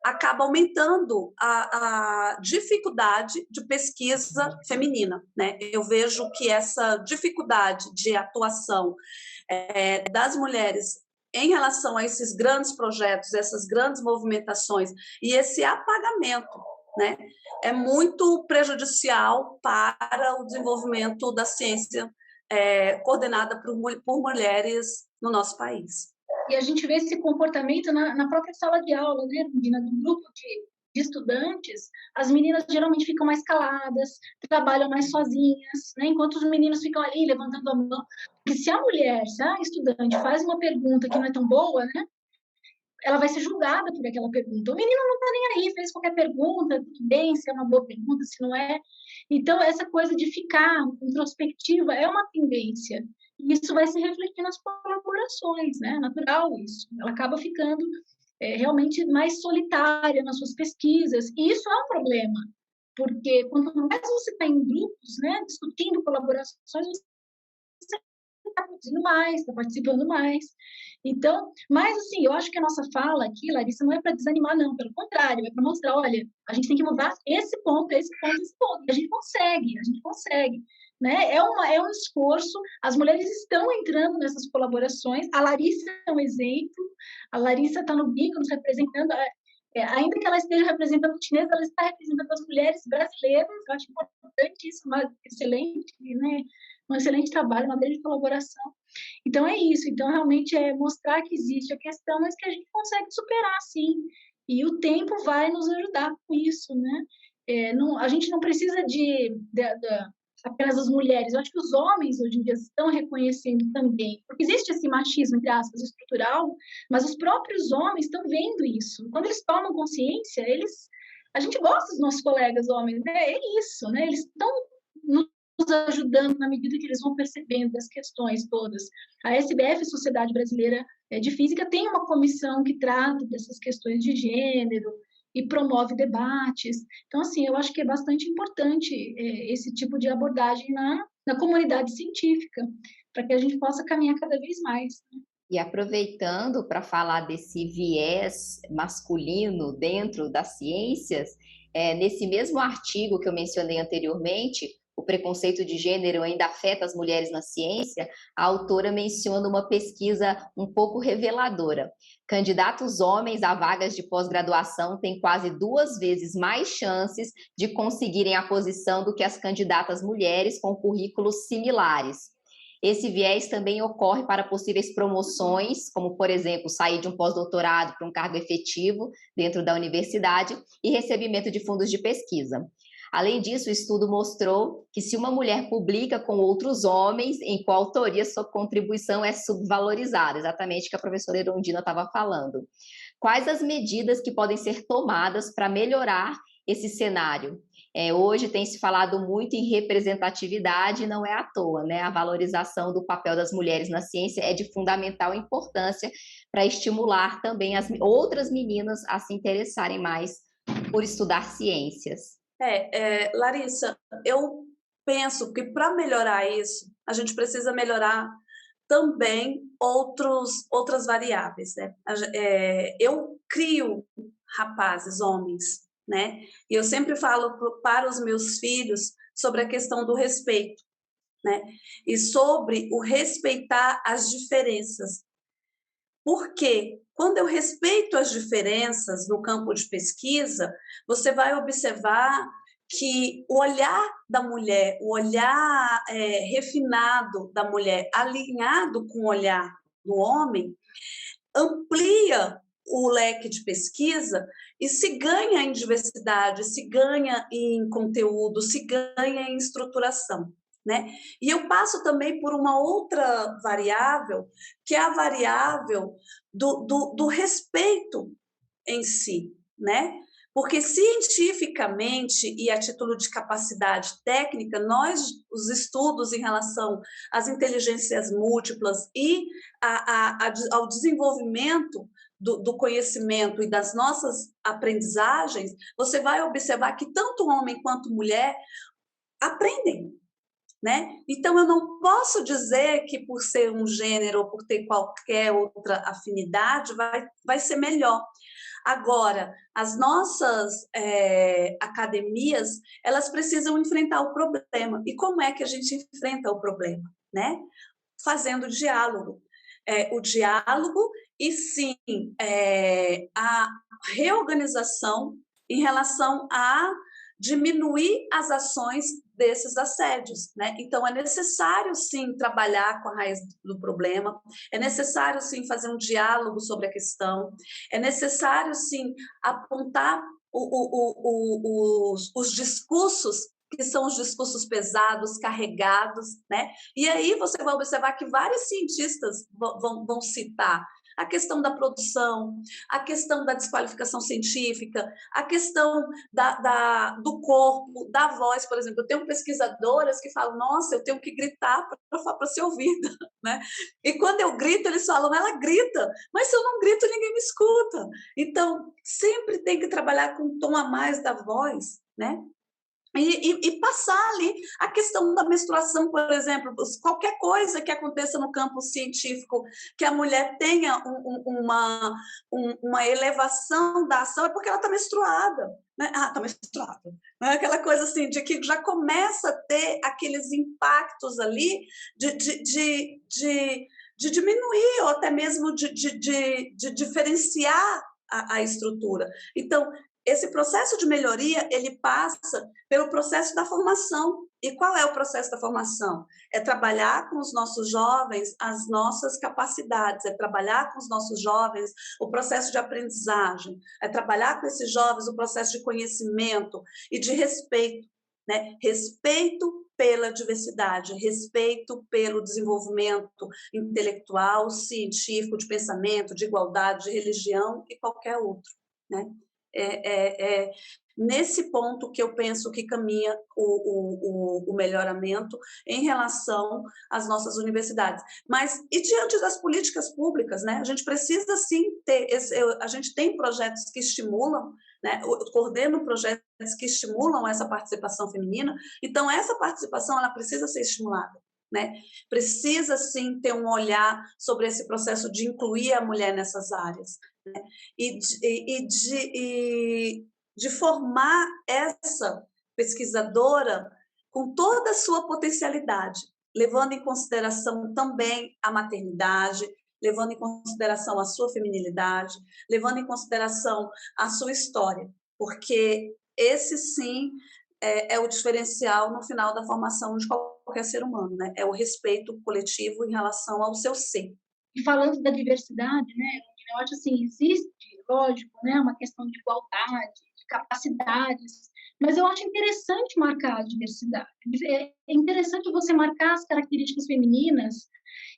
acaba aumentando a dificuldade de pesquisa feminina, né? Eu vejo que essa dificuldade de atuação das mulheres em relação a esses grandes projetos, essas grandes movimentações e esse apagamento, né, é muito prejudicial para o desenvolvimento da ciência coordenada por mulheres no nosso país. E a gente vê esse comportamento na própria sala de aula, né, Regina, do grupo de estudantes, as meninas geralmente ficam mais caladas, trabalham mais sozinhas, né? Enquanto os meninos ficam ali levantando a mão. Porque se a estudante faz uma pergunta que não é tão boa, né? Ela vai ser julgada por aquela pergunta. O menino não está nem aí, fez qualquer pergunta, tudo bem, se é uma boa pergunta, se não é. Então, essa coisa de ficar introspectiva é uma tendência. E isso vai se refletir nas colaborações, né? É natural isso. Ela acaba ficando realmente mais solitária nas suas pesquisas. E isso é um problema, porque quanto mais você está em grupos, né, discutindo colaborações, você está produzindo mais, está participando mais. Então, mas assim, eu acho que a nossa fala aqui, Larissa, não é para desanimar, não, pelo contrário, é para mostrar, olha, a gente tem que mudar esse ponto, esse ponto, esse ponto. E a gente consegue, né? É um esforço, as mulheres estão entrando nessas colaborações, a Larissa é um exemplo, a Larissa está no bico, nos representando, ainda que ela esteja representando o chinês, ela está representando as mulheres brasileiras, eu acho importante isso, né? Um excelente trabalho, uma grande colaboração. Então, é isso. Então, realmente, é mostrar que existe a questão, mas que a gente consegue superar, sim. E o tempo vai nos ajudar com isso, né? A gente não precisa apenas das mulheres. Eu acho que os homens, hoje em dia, estão reconhecendo também. Porque existe esse machismo, entre aspas, estrutural, mas os próprios homens estão vendo isso. Quando eles tomam consciência, a gente gosta dos nossos colegas homens, né? É isso, né? Eles estão nos ajudando na medida que eles vão percebendo as questões todas. A SBF, Sociedade Brasileira de Física, tem uma comissão que trata dessas questões de gênero e promove debates. Então, assim, eu acho que é bastante importante esse tipo de abordagem na comunidade científica, para que a gente possa caminhar cada vez mais. E aproveitando para falar desse viés masculino dentro das ciências, nesse mesmo artigo que eu mencionei anteriormente, o preconceito de gênero ainda afeta as mulheres na ciência, a autora menciona uma pesquisa um pouco reveladora. Candidatos homens a vagas de pós-graduação têm quase 2 vezes mais chances de conseguirem a posição do que as candidatas mulheres com currículos similares. Esse viés também ocorre para possíveis promoções, como, por exemplo, sair de um pós-doutorado para um cargo efetivo dentro da universidade e recebimento de fundos de pesquisa. Além disso, o estudo mostrou que se uma mulher publica com outros homens, em coautoria, sua contribuição é subvalorizada, exatamente o que a professora Erundina estava falando. Quais as medidas que podem ser tomadas para melhorar esse cenário? Hoje tem se falado muito em representatividade e não é à toa, né? A valorização do papel das mulheres na ciência é de fundamental importância para estimular também as outras meninas a se interessarem mais por estudar ciências. Larissa, eu penso que para melhorar isso, a gente precisa melhorar também outras variáveis, né? Eu crio rapazes, homens, né? E eu sempre falo para os meus filhos sobre a questão do respeito, né? E sobre o respeitar as diferenças. Porque quando eu respeito as diferenças no campo de pesquisa, você vai observar que o olhar da mulher, o olhar refinado da mulher, alinhado com o olhar do homem, amplia o leque de pesquisa e se ganha em diversidade, se ganha em conteúdo, se ganha em estruturação, né? E eu passo também por uma outra variável, que é a variável do respeito em si, né? Porque cientificamente e a título de capacidade técnica, os estudos em relação às inteligências múltiplas e ao desenvolvimento do conhecimento e das nossas aprendizagens, você vai observar que tanto homem quanto mulher aprendem, né? Então, eu não posso dizer que por ser um gênero ou por ter qualquer outra afinidade vai ser melhor. Agora, as nossas academias, elas precisam enfrentar o problema. E como é que a gente enfrenta o problema, né? Fazendo diálogo. O diálogo e, sim, a reorganização em relação a diminuir as ações desses assédios, né? Então, é necessário, sim, trabalhar com a raiz do problema, é necessário, sim, fazer um diálogo sobre a questão, é necessário, sim, apontar os discursos que são os discursos pesados, carregados, né? E aí você vai observar que vários cientistas vão citar a questão da produção, a questão da desqualificação científica, a questão do corpo, da voz, por exemplo. Eu tenho pesquisadoras que falam, nossa, eu tenho que gritar para ser ouvida, né? E quando eu grito, eles falam, ela grita, mas se eu não grito, ninguém me escuta. Então, sempre tem que trabalhar com um tom a mais da voz, né? E passar ali a questão da menstruação, por exemplo, qualquer coisa que aconteça no campo científico, que a mulher tenha uma elevação da ação, é porque ela está menstruada. Né? Ah, está menstruada. Não é aquela coisa assim, de que já começa a ter aqueles impactos ali de diminuir, ou até mesmo de diferenciar a estrutura. Então, esse processo de melhoria, ele passa pelo processo da formação. E qual é o processo da formação? É trabalhar com os nossos jovens as nossas capacidades, é trabalhar com os nossos jovens o processo de aprendizagem, é trabalhar com esses jovens o processo de conhecimento e de respeito, né? Respeito pela diversidade, respeito pelo desenvolvimento intelectual, científico, de pensamento, de igualdade, de religião e qualquer outro, né? Nesse ponto que eu penso que caminha o melhoramento em relação às nossas universidades. Mas, e diante das políticas públicas, né? A gente precisa, sim, a gente tem projetos que estimulam, né? Eu coordeno projetos que estimulam essa participação feminina, então essa participação ela precisa ser estimulada. Né? Precisa, sim, ter um olhar sobre esse processo de incluir a mulher nessas áreas, né? E de formar essa pesquisadora com toda a sua potencialidade, levando em consideração também a maternidade, levando em consideração a sua feminilidade, levando em consideração a sua história, porque esse, sim, é o diferencial no final da formação de qualquer ser humano, né? É o respeito coletivo em relação ao seu ser. E falando da diversidade, né, eu acho assim, existe, lógico, né, uma questão de igualdade, de capacidades, mas eu acho interessante marcar a diversidade. É interessante você marcar as características femininas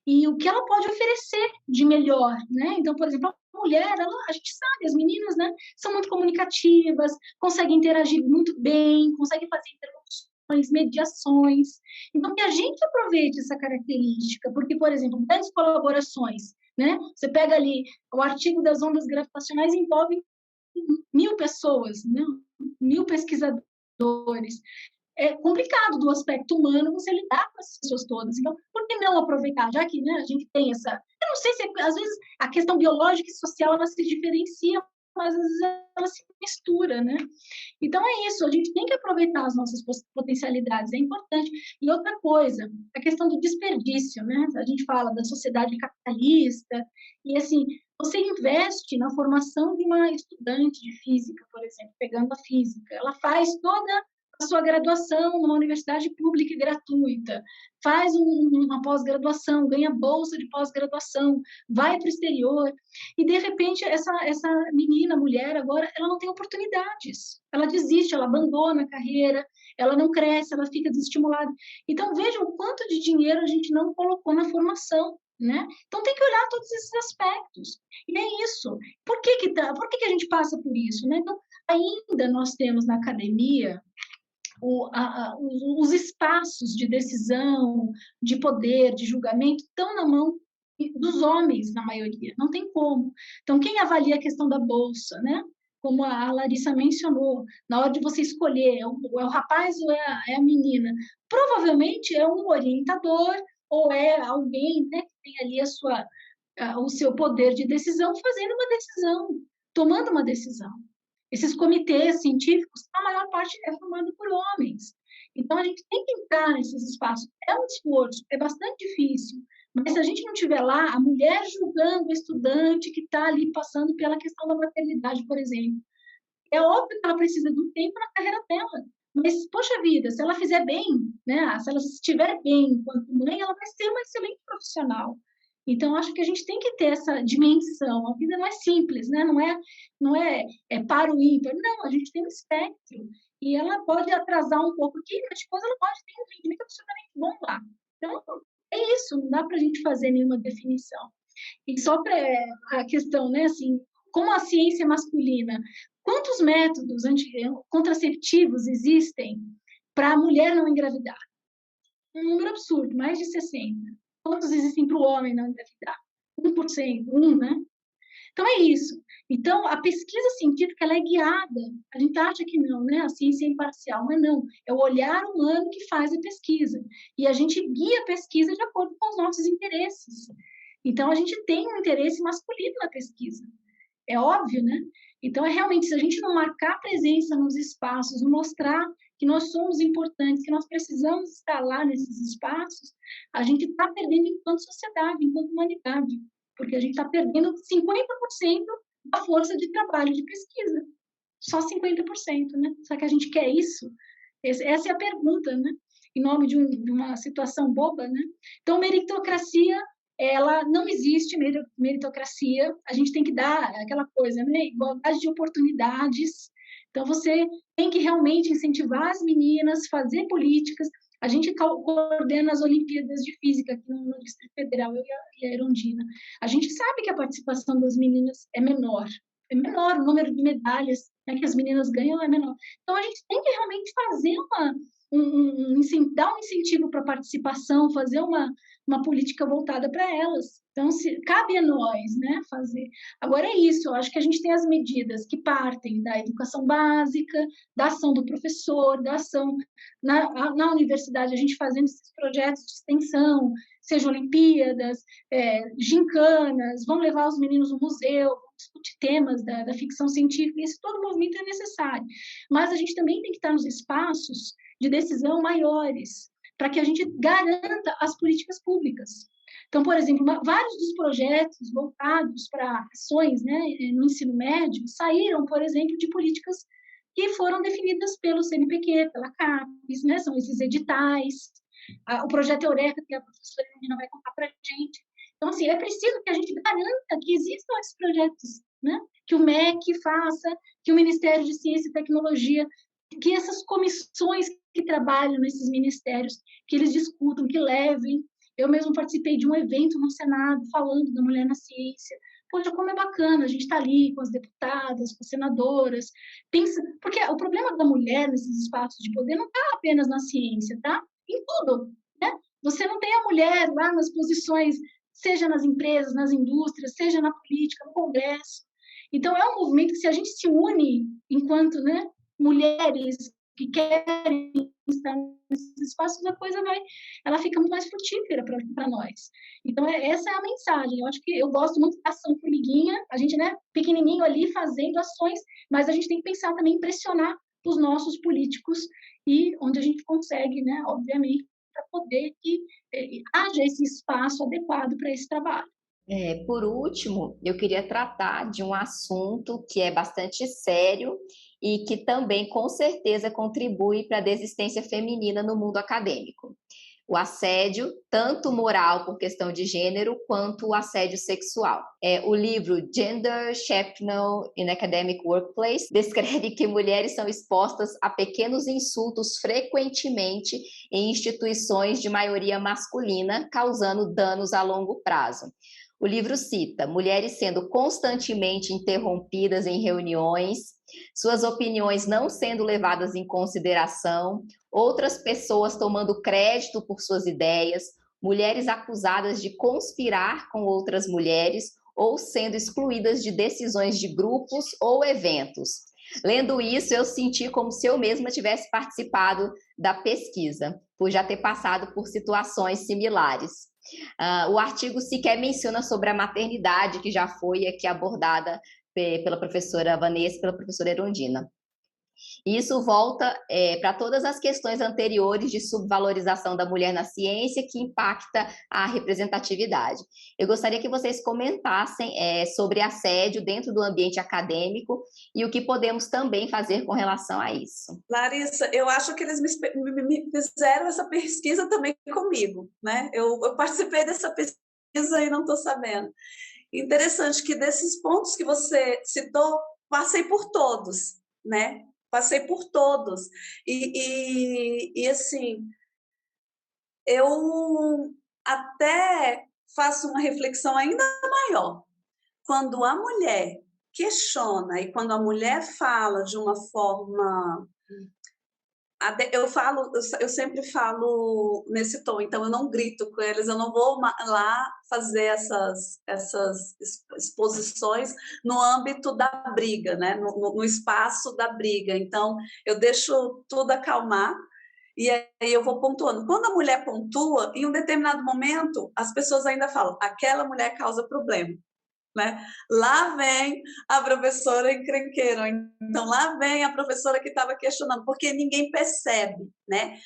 e o que ela pode oferecer de melhor, né? Então, por exemplo, a mulher, a gente sabe, as meninas, né, são muito comunicativas, conseguem interagir muito bem, conseguem fazer interlocuções, mediações. Então, que a gente aproveite essa característica, porque, por exemplo, grandes colaborações, né? Você pega ali o artigo das ondas gravitacionais, envolve 1.000 pessoas, né? 1.000 pesquisadores. É complicado do aspecto humano você lidar com essas pessoas todas. Então, por que não aproveitar? Já que, né, a gente tem essa... Eu não sei se, às vezes, a questão biológica e social, ela se diferencia, mas às vezes ela se mistura, né? Então, é isso. A gente tem que aproveitar as nossas potencialidades. É importante. E outra coisa, a questão do desperdício, né? A gente fala da sociedade capitalista e, assim, você investe na formação de uma estudante de física, por exemplo, pegando a física. Ela faz toda a sua graduação numa universidade pública e gratuita, faz uma pós-graduação, ganha bolsa de pós-graduação, vai para o exterior, e, de repente, essa menina, mulher, agora, ela não tem oportunidades. Ela desiste, ela abandona a carreira, ela não cresce, ela fica desestimulada. Então, vejam o quanto de dinheiro a gente não colocou na formação, né? Então, tem que olhar todos esses aspectos. E é isso. Por que a gente passa por isso, né? Então, ainda nós temos na academia os espaços de decisão, de poder, de julgamento, estão na mão dos homens, na maioria. Não tem como. Então, quem avalia a questão da bolsa, né? Como a Larissa mencionou, na hora de você escolher, é o rapaz ou é a menina? Provavelmente é um orientador ou é alguém, né, que tem ali o seu poder de decisão, fazendo uma decisão, tomando uma decisão. Esses comitês científicos, a maior parte é formado por homens. Então, a gente tem que entrar nesses espaços. É um esforço, é bastante difícil, mas se a gente não tiver lá a mulher julgando o estudante que está ali passando pela questão da maternidade, por exemplo, é óbvio que ela precisa de um tempo na carreira dela. Mas, poxa vida, se ela fizer bem, né, se ela estiver bem enquanto mãe, ela vai ser uma excelente profissional. Então, acho que a gente tem que ter essa dimensão. A vida não é simples, né? Não é para o ímpar. Não, a gente tem um espectro. E ela pode atrasar um pouco aqui, mas depois ela pode ter um rendimento absolutamente bom lá. Então, é isso, não dá para a gente fazer nenhuma definição. E só para a questão, né, assim, como a ciência é masculina, quantos métodos contraceptivos existem para a mulher não engravidar? Um número absurdo, mais de 60. Quantos existem para o homem não engravidar? 1%, né? Então, é isso. Então, a pesquisa científica ela é guiada. A gente acha que não, né? A ciência é imparcial, mas não. É o olhar humano que faz a pesquisa. E a gente guia a pesquisa de acordo com os nossos interesses. Então, a gente tem um interesse masculino na pesquisa. É óbvio, né? Então, é realmente, se a gente não marcar presença nos espaços, não mostrar que nós somos importantes, que nós precisamos estar lá nesses espaços, a gente está perdendo enquanto sociedade, enquanto humanidade, porque a gente está perdendo 50% da força de trabalho de pesquisa. Só 50%, né? Será que a gente quer isso? Essa é a pergunta, né? Em nome de uma situação boba, né? Então, meritocracia ela não existe meritocracia, a gente tem que dar aquela coisa, né? Igualdade de oportunidades. Então, você tem que realmente incentivar as meninas, fazer políticas. A gente coordena as Olimpíadas de Física aqui no Distrito Federal, eu e a Erundina. A gente sabe que a participação das meninas é menor, o número de medalhas, né, que as meninas ganham é menor. Então, a gente tem que realmente fazer dar um incentivo para a participação, fazer uma política voltada para elas. Então, cabe a nós, né, fazer. Agora é isso, eu acho que a gente tem as medidas que partem da educação básica, da ação do professor, da ação na universidade, a gente fazendo esses projetos de extensão, seja Olimpíadas, gincanas, vão levar os meninos no museu, vão discutir temas da ficção científica, esse todo movimento é necessário. Mas a gente também tem que estar nos espaços de decisão maiores, para que a gente garanta as políticas públicas. Então, por exemplo, vários dos projetos voltados para ações, né, no ensino médio saíram, por exemplo, de políticas que foram definidas pelo CNPq, pela CAPES, né, são esses editais, o projeto Eureka, que a professora Helena vai contar para a gente. Então, assim, é preciso que a gente garanta que existam esses projetos, né, que o MEC faça, que o Ministério de Ciência e Tecnologia, que essas comissões que trabalham nesses ministérios, que eles discutam, que levem. Eu mesmo participei de um evento no Senado falando da mulher na ciência. Poxa, como é bacana, a gente está ali com as deputadas, com as senadoras, pensa, porque o problema da mulher nesses espaços de poder não está apenas na ciência, tá? Em tudo, né? Você não tem a mulher lá nas posições, seja nas empresas, nas indústrias, seja na política, no Congresso. Então, é um movimento que, se a gente se une enquanto, né, mulheres que querem estar nesses espaços, a coisa ela fica muito mais frutífera para nós. Então, essa é a mensagem. Eu acho que eu gosto muito da ação formiguinha, a gente, né, pequenininho ali, fazendo ações, mas a gente tem que pensar também em pressionar os nossos políticos e onde a gente consegue, né, obviamente, para poder que haja esse espaço adequado para esse trabalho. Por último, eu queria tratar de um assunto que é bastante sério e que também, com certeza, contribui para a desistência feminina no mundo acadêmico. O assédio, tanto moral por questão de gênero, quanto o assédio sexual. O livro Gender Shrapnel in Academic Workplace descreve que mulheres são expostas a pequenos insultos frequentemente em instituições de maioria masculina, causando danos a longo prazo. O livro cita mulheres sendo constantemente interrompidas em reuniões, suas opiniões não sendo levadas em consideração, outras pessoas tomando crédito por suas ideias, mulheres acusadas de conspirar com outras mulheres ou sendo excluídas de decisões de grupos ou eventos. Lendo isso, eu senti como se eu mesma tivesse participado da pesquisa, por já ter passado por situações similares. O artigo sequer menciona sobre a maternidade, que já foi aqui abordada pela professora Vanessa e pela professora Erundina. Isso volta para todas as questões anteriores de subvalorização da mulher na ciência que impacta a representatividade. Eu gostaria que vocês comentassem sobre assédio dentro do ambiente acadêmico e o que podemos também fazer com relação a isso. Larissa, eu acho que eles me fizeram essa pesquisa também comigo, né? Eu participei dessa pesquisa e não estou sabendo. Interessante que desses pontos que você citou, passei por todos, né? Passei por todos. Assim, eu até faço uma reflexão ainda maior. Quando a mulher questiona e quando a mulher fala de uma forma, eu sempre falo nesse tom, então eu não grito com eles, eu não vou lá fazer essas exposições no âmbito da briga, né? No espaço da briga. Então, eu deixo tudo acalmar e aí eu vou pontuando. Quando a mulher pontua, em um determinado momento, as pessoas ainda falam, aquela mulher causa problema. Né? Lá vem a professora encrenqueira, então lá vem a professora que estava questionando, porque ninguém percebe, né?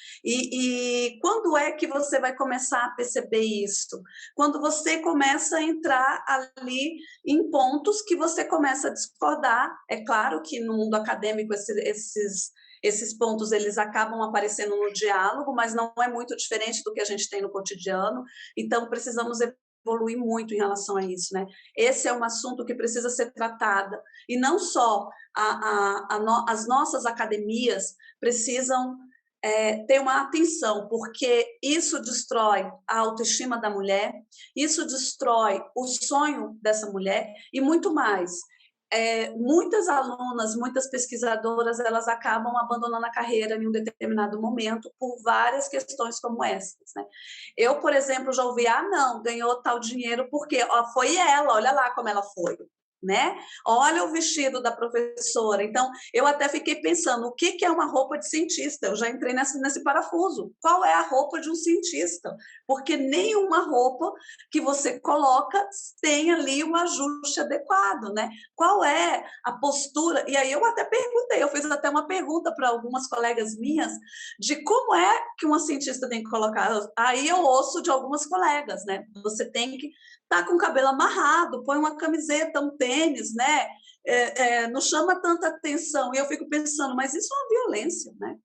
Quando é que você vai começar a perceber isso? Quando você começa a entrar ali em pontos que você começa a discordar. É claro que no mundo acadêmico esses pontos eles acabam aparecendo no diálogo, mas não é muito diferente do que a gente tem no cotidiano, então precisamos evoluir muito em relação a isso, né? Esse é um assunto que precisa ser tratado, e não só as nossas academias precisam ter uma atenção, porque isso destrói a autoestima da mulher, isso destrói o sonho dessa mulher, e muito mais. Muitas alunas, muitas pesquisadoras, elas acabam abandonando a carreira em um determinado momento por várias questões como essas, né? Eu, por exemplo, já ouvi, não, ganhou tal dinheiro porque foi ela, olha lá como ela foi, né? Olha o vestido da professora. Então, eu até fiquei pensando, o que é uma roupa de cientista? Eu já entrei nesse parafuso. Qual é a roupa de um cientista? Porque nenhuma roupa que você coloca tem ali um ajuste adequado, né? Qual é a postura? E aí eu até perguntei, eu fiz até uma pergunta para algumas colegas minhas de como é que uma cientista tem que colocar. Aí eu ouço de algumas colegas, né? Você tem que estar com o cabelo amarrado, põe uma camiseta, um tênis, né? Não chama tanta atenção. E eu fico pensando, mas isso é uma violência, né?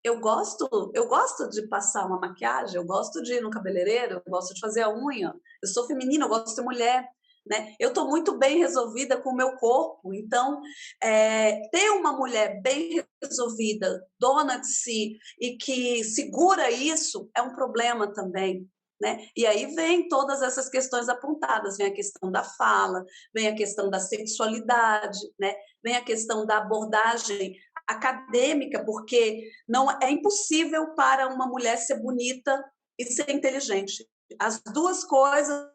Eu gosto de passar uma maquiagem, eu gosto de ir no cabeleireiro, eu gosto de fazer a unha, eu sou feminina, eu gosto de ser mulher, né? Eu estou muito bem resolvida com o meu corpo, então ter uma mulher bem resolvida, dona de si e que segura isso é um problema também, né? E aí vem todas essas questões apontadas, vem a questão da fala, vem a questão da sexualidade, né? Vem a questão da abordagem acadêmica, porque não é impossível para uma mulher ser bonita e ser inteligente. As duas coisas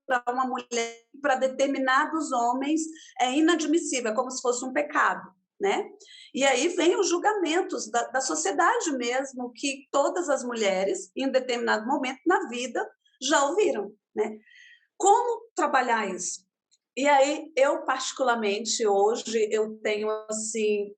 para uma mulher, para determinados homens, é inadmissível, é como se fosse um pecado, né? E aí vem os julgamentos da sociedade mesmo, que todas as mulheres, em um determinado momento na vida, já ouviram, né? Como trabalhar isso? E aí, eu particularmente, hoje, eu tenho, assim,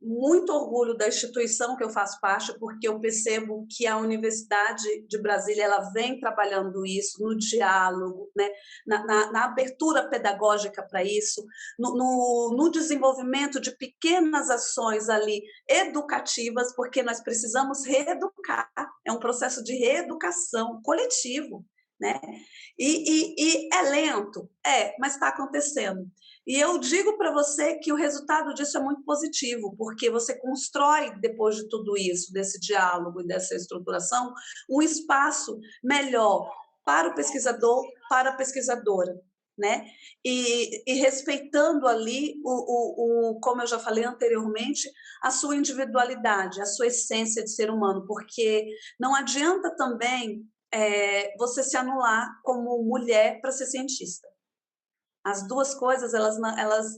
muito orgulho da instituição que eu faço parte, porque eu percebo que a Universidade de Brasília ela vem trabalhando isso no diálogo, né? na abertura pedagógica para isso, no desenvolvimento de pequenas ações ali educativas, porque nós precisamos reeducar, é um processo de reeducação coletivo, né? E é lento, mas está acontecendo. E eu digo para você que o resultado disso é muito positivo, porque você constrói, depois de tudo isso, desse diálogo e dessa estruturação, um espaço melhor para o pesquisador, para a pesquisadora, né? E respeitando ali, como eu já falei anteriormente, a sua individualidade, a sua essência de ser humano, porque não adianta também você se anular como mulher para ser cientista. As duas coisas, elas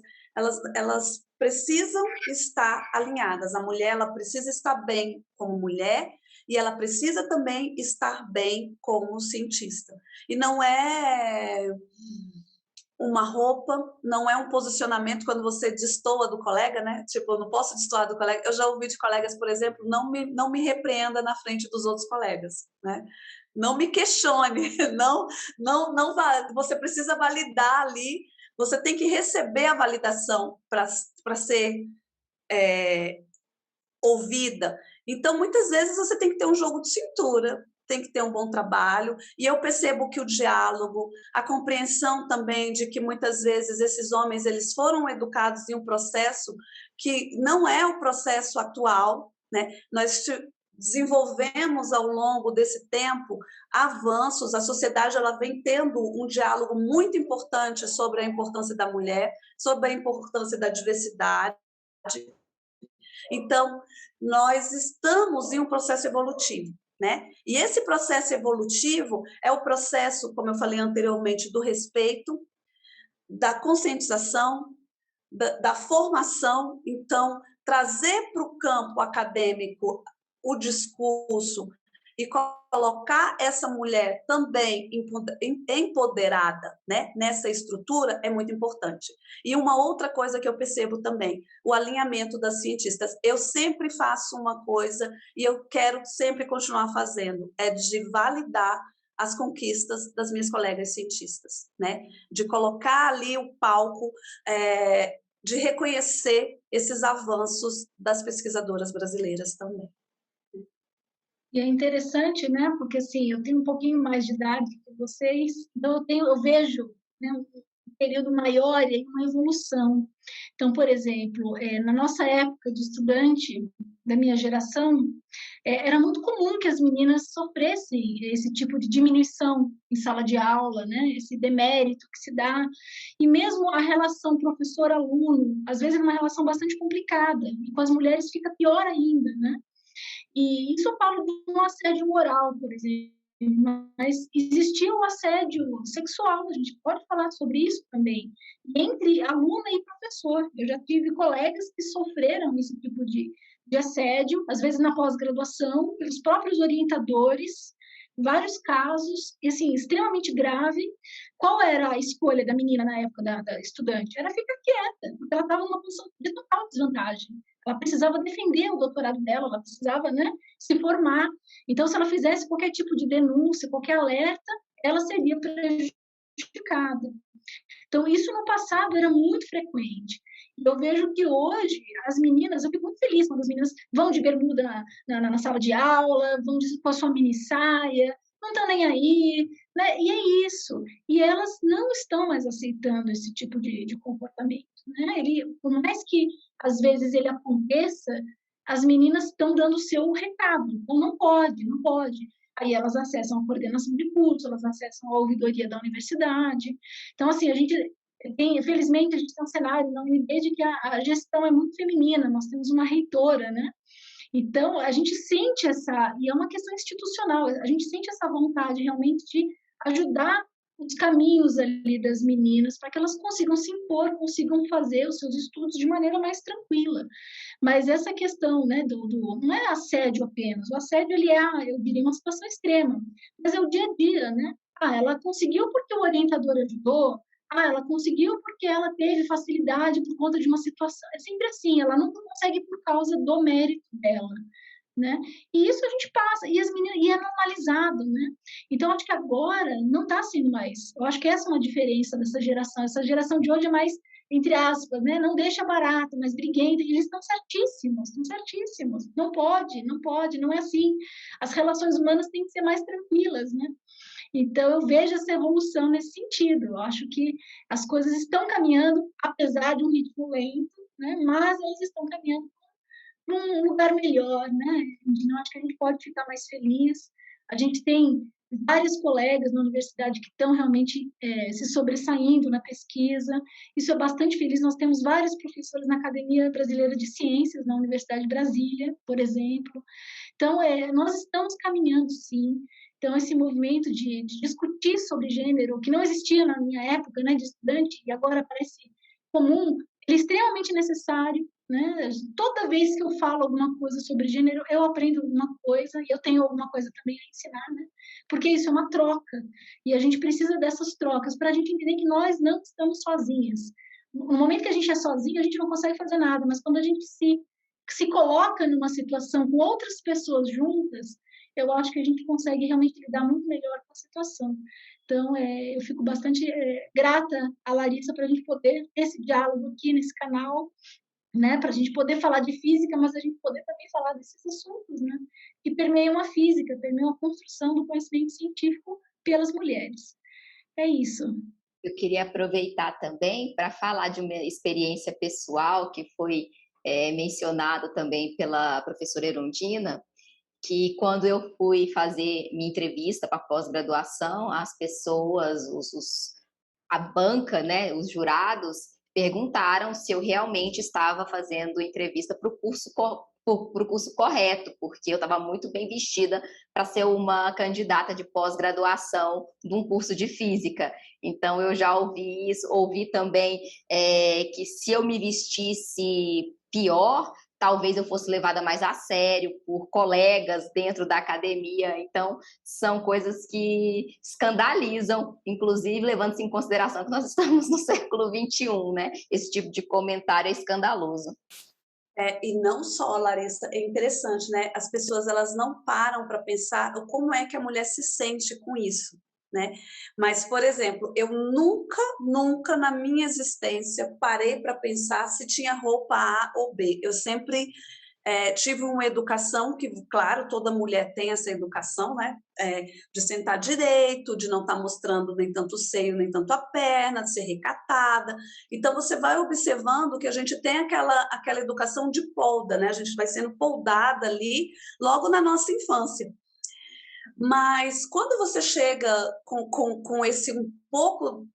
precisam estar alinhadas. A mulher, ela precisa estar bem como mulher e ela precisa também estar bem como cientista. E não é uma roupa, não é um posicionamento quando você destoa do colega, né? Tipo, eu não posso destoar do colega. Eu já ouvi de colegas, por exemplo, não me repreenda na frente dos outros colegas, né? Não me questione, não, você precisa validar ali, você tem que receber a validação para ser ouvida. Então, muitas vezes você tem que ter um jogo de cintura, tem que ter um bom trabalho, e eu percebo que o diálogo, a compreensão também de que muitas vezes esses homens eles foram educados em um processo que não é o processo atual, né? Nós desenvolvemos ao longo desse tempo avanços, a sociedade ela vem tendo um diálogo muito importante sobre a importância da mulher, sobre a importância da diversidade. Então, nós estamos em um processo evolutivo, né? E esse processo evolutivo é o processo, como eu falei anteriormente, do respeito, da conscientização, da formação. Então, trazer para o campo acadêmico o discurso e colocar essa mulher também empoderada, né, nessa estrutura é muito importante. E uma outra coisa que eu percebo também, o alinhamento das cientistas. Eu sempre faço uma coisa e eu quero sempre continuar fazendo, é de validar as conquistas das minhas colegas cientistas, né, de colocar ali o palco, de reconhecer esses avanços das pesquisadoras brasileiras também. E é interessante, né? Porque assim, eu tenho um pouquinho mais de idade que vocês, então eu vejo, né, um período maior e uma evolução. Então, por exemplo, na nossa época de estudante, da minha geração, era muito comum que as meninas sofressem esse tipo de diminuição em sala de aula, né? Esse demérito que se dá. E mesmo a relação professor-aluno, às vezes é uma relação bastante complicada, e com as mulheres fica pior ainda, né? E isso eu falo de um assédio moral, por exemplo, mas existia o assédio sexual, a gente pode falar sobre isso também, entre aluna e professor. Eu já tive colegas que sofreram esse tipo de assédio, às vezes na pós-graduação, pelos próprios orientadores, vários casos, e assim, extremamente grave. Qual era a escolha da menina na época da estudante? Era ficar quieta, porque ela estava numa posição de total desvantagem. Ela precisava defender o doutorado dela, ela precisava, né, se formar. Então, se ela fizesse qualquer tipo de denúncia, qualquer alerta, ela seria prejudicada. Então, isso no passado era muito frequente. E eu vejo que hoje as meninas, eu fico muito feliz quando as meninas vão de bermuda na sala de aula, vão com a sua mini saia, não estão nem aí, né? E é isso. E elas não estão mais aceitando esse tipo de comportamento, né? Por mais que às vezes ele aconteça, as meninas estão dando o seu recado. Então, não pode, não pode. Aí elas acessam a coordenação de curso, elas acessam a ouvidoria da universidade. Então, assim, felizmente, a gente tem um cenário na UNB de que a gestão é muito feminina, nós temos uma reitora, né? Então, a gente sente e é uma questão institucional, a gente sente essa vontade realmente de ajudar os caminhos ali das meninas para que elas consigam se impor, consigam fazer os seus estudos de maneira mais tranquila. Mas essa questão, né, não é assédio apenas, o assédio ele eu diria, uma situação extrema, mas é o dia a dia, né? Ela conseguiu porque o orientador ajudou, ela conseguiu porque ela teve facilidade por conta de uma situação. É sempre assim, ela não consegue por causa do mérito dela, né? E isso a gente passa, e as meninas, e é normalizado, né? Então, acho que agora não está sendo mais. Eu acho que essa é uma diferença dessa geração. Essa geração de hoje é mais, entre aspas, né? Não deixa barato, mas briguenta. E eles estão certíssimos, estão certíssimos. Não pode, não pode, não é assim. As relações humanas têm que ser mais tranquilas, né? Então, eu vejo essa evolução nesse sentido. Eu acho que as coisas estão caminhando, apesar de um ritmo lento, né? Mas elas estão caminhando para um lugar melhor, né? Eu acho que a gente pode ficar mais feliz. A gente tem vários colegas na universidade que estão realmente se sobressaindo na pesquisa. Isso é bastante feliz. Nós temos vários professores na Academia Brasileira de Ciências, na Universidade de Brasília, por exemplo. Então, nós estamos caminhando, sim. Então, esse movimento de discutir sobre gênero, que não existia na minha época, né, de estudante, e agora parece comum, ele é extremamente necessário, né? Toda vez que eu falo alguma coisa sobre gênero, eu aprendo alguma coisa, e eu tenho alguma coisa também a ensinar, né? Porque isso é uma troca, e a gente precisa dessas trocas para a gente entender que nós não estamos sozinhas. No momento que a gente é sozinho, a gente não consegue fazer nada, mas quando a gente se coloca numa situação com outras pessoas juntas, eu acho que a gente consegue realmente lidar muito melhor com a situação. Então, eu fico bastante grata à Larissa para a gente poder ter esse diálogo aqui nesse canal né? Para a gente poder falar de física, mas a gente poder também falar desses assuntos, né? Que permeiam a física, permeiam a construção do conhecimento científico pelas mulheres. É isso. Eu queria aproveitar também para falar de uma experiência pessoal que foi mencionado também pela professora Erundina, que quando eu fui fazer minha entrevista para pós-graduação, as pessoas, a banca, né, os jurados, perguntaram se eu realmente estava fazendo entrevista para o curso correto, porque eu estava muito bem vestida para ser uma candidata de pós-graduação de um curso de física. Então, eu já ouvi isso, ouvi também que se eu me vestisse pior, talvez eu fosse levada mais a sério por colegas dentro da academia. Então, são coisas que escandalizam, inclusive levando-se em consideração que nós estamos no século XXI, né? Esse tipo de comentário é escandaloso. E não só, Larissa, é interessante, né? As pessoas elas não param para pensar como é que a mulher se sente com isso, né? Mas, por exemplo, eu nunca na minha existência parei para pensar se tinha roupa A ou B. Eu sempre tive uma educação que, claro, toda mulher tem essa educação, né? De sentar direito, de não estar mostrando nem tanto o seio, nem tanto a perna, de ser recatada. Então, você vai observando que a gente tem aquela educação de polda, né? A gente vai sendo poldada ali logo na nossa infância. Mas quando você chega com esse um pouco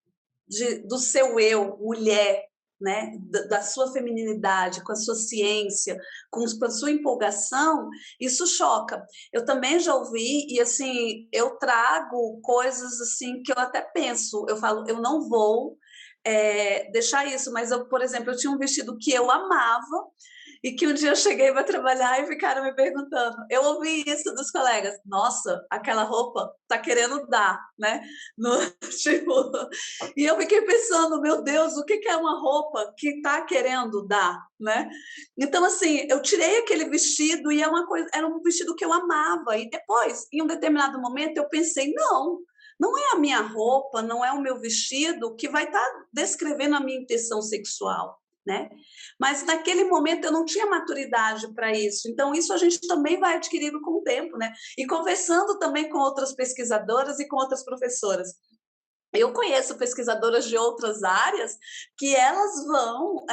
do seu eu, mulher, né, da sua feminilidade, com a sua ciência, com a sua empolgação, isso choca. Eu também já ouvi, e assim, eu trago coisas assim que eu até penso, eu falo, eu não vou deixar isso, mas eu, por exemplo, eu tinha um vestido que eu amava, e que um dia eu cheguei para trabalhar e ficaram me perguntando. Eu ouvi isso dos colegas. Nossa, aquela roupa tá querendo dar, né? Tipo, e eu fiquei pensando, meu Deus, o que é uma roupa que tá querendo dar, né? Então, assim, eu tirei aquele vestido e era um vestido que eu amava. E depois, em um determinado momento, eu pensei, não é a minha roupa, não é o meu vestido que vai estar descrevendo a minha intenção sexual, né? Mas naquele momento eu não tinha maturidade para isso. Então, isso a gente também vai adquirindo com o tempo, né? E conversando também com outras pesquisadoras e com outras professoras. Eu conheço pesquisadoras de outras áreas que elas vão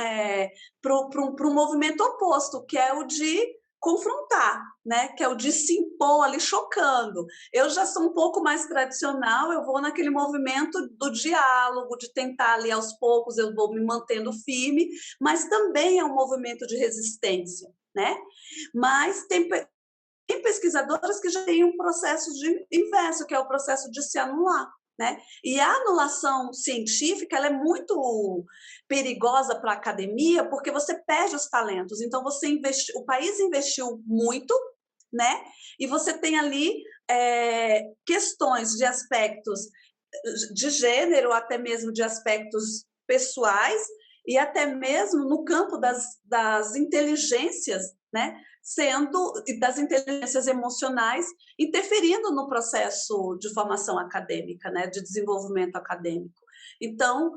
para um movimento oposto, que é o de confrontar, né? Que é o de se impor ali chocando. Eu já sou um pouco mais tradicional, eu vou naquele movimento do diálogo, de tentar ali aos poucos, eu vou me mantendo firme, mas também é um movimento de resistência, né? Mas tem pesquisadoras que já têm um processo de inverso, que é o processo de se anular. Né? E a anulação científica ela é muito perigosa para a academia porque você perde os talentos. Então, o país investiu muito, né? E você tem ali questões de aspectos de gênero, até mesmo de aspectos pessoais, e até mesmo no campo das inteligências, né? Das inteligências emocionais, interferindo no processo de formação acadêmica, né, de desenvolvimento acadêmico. Então,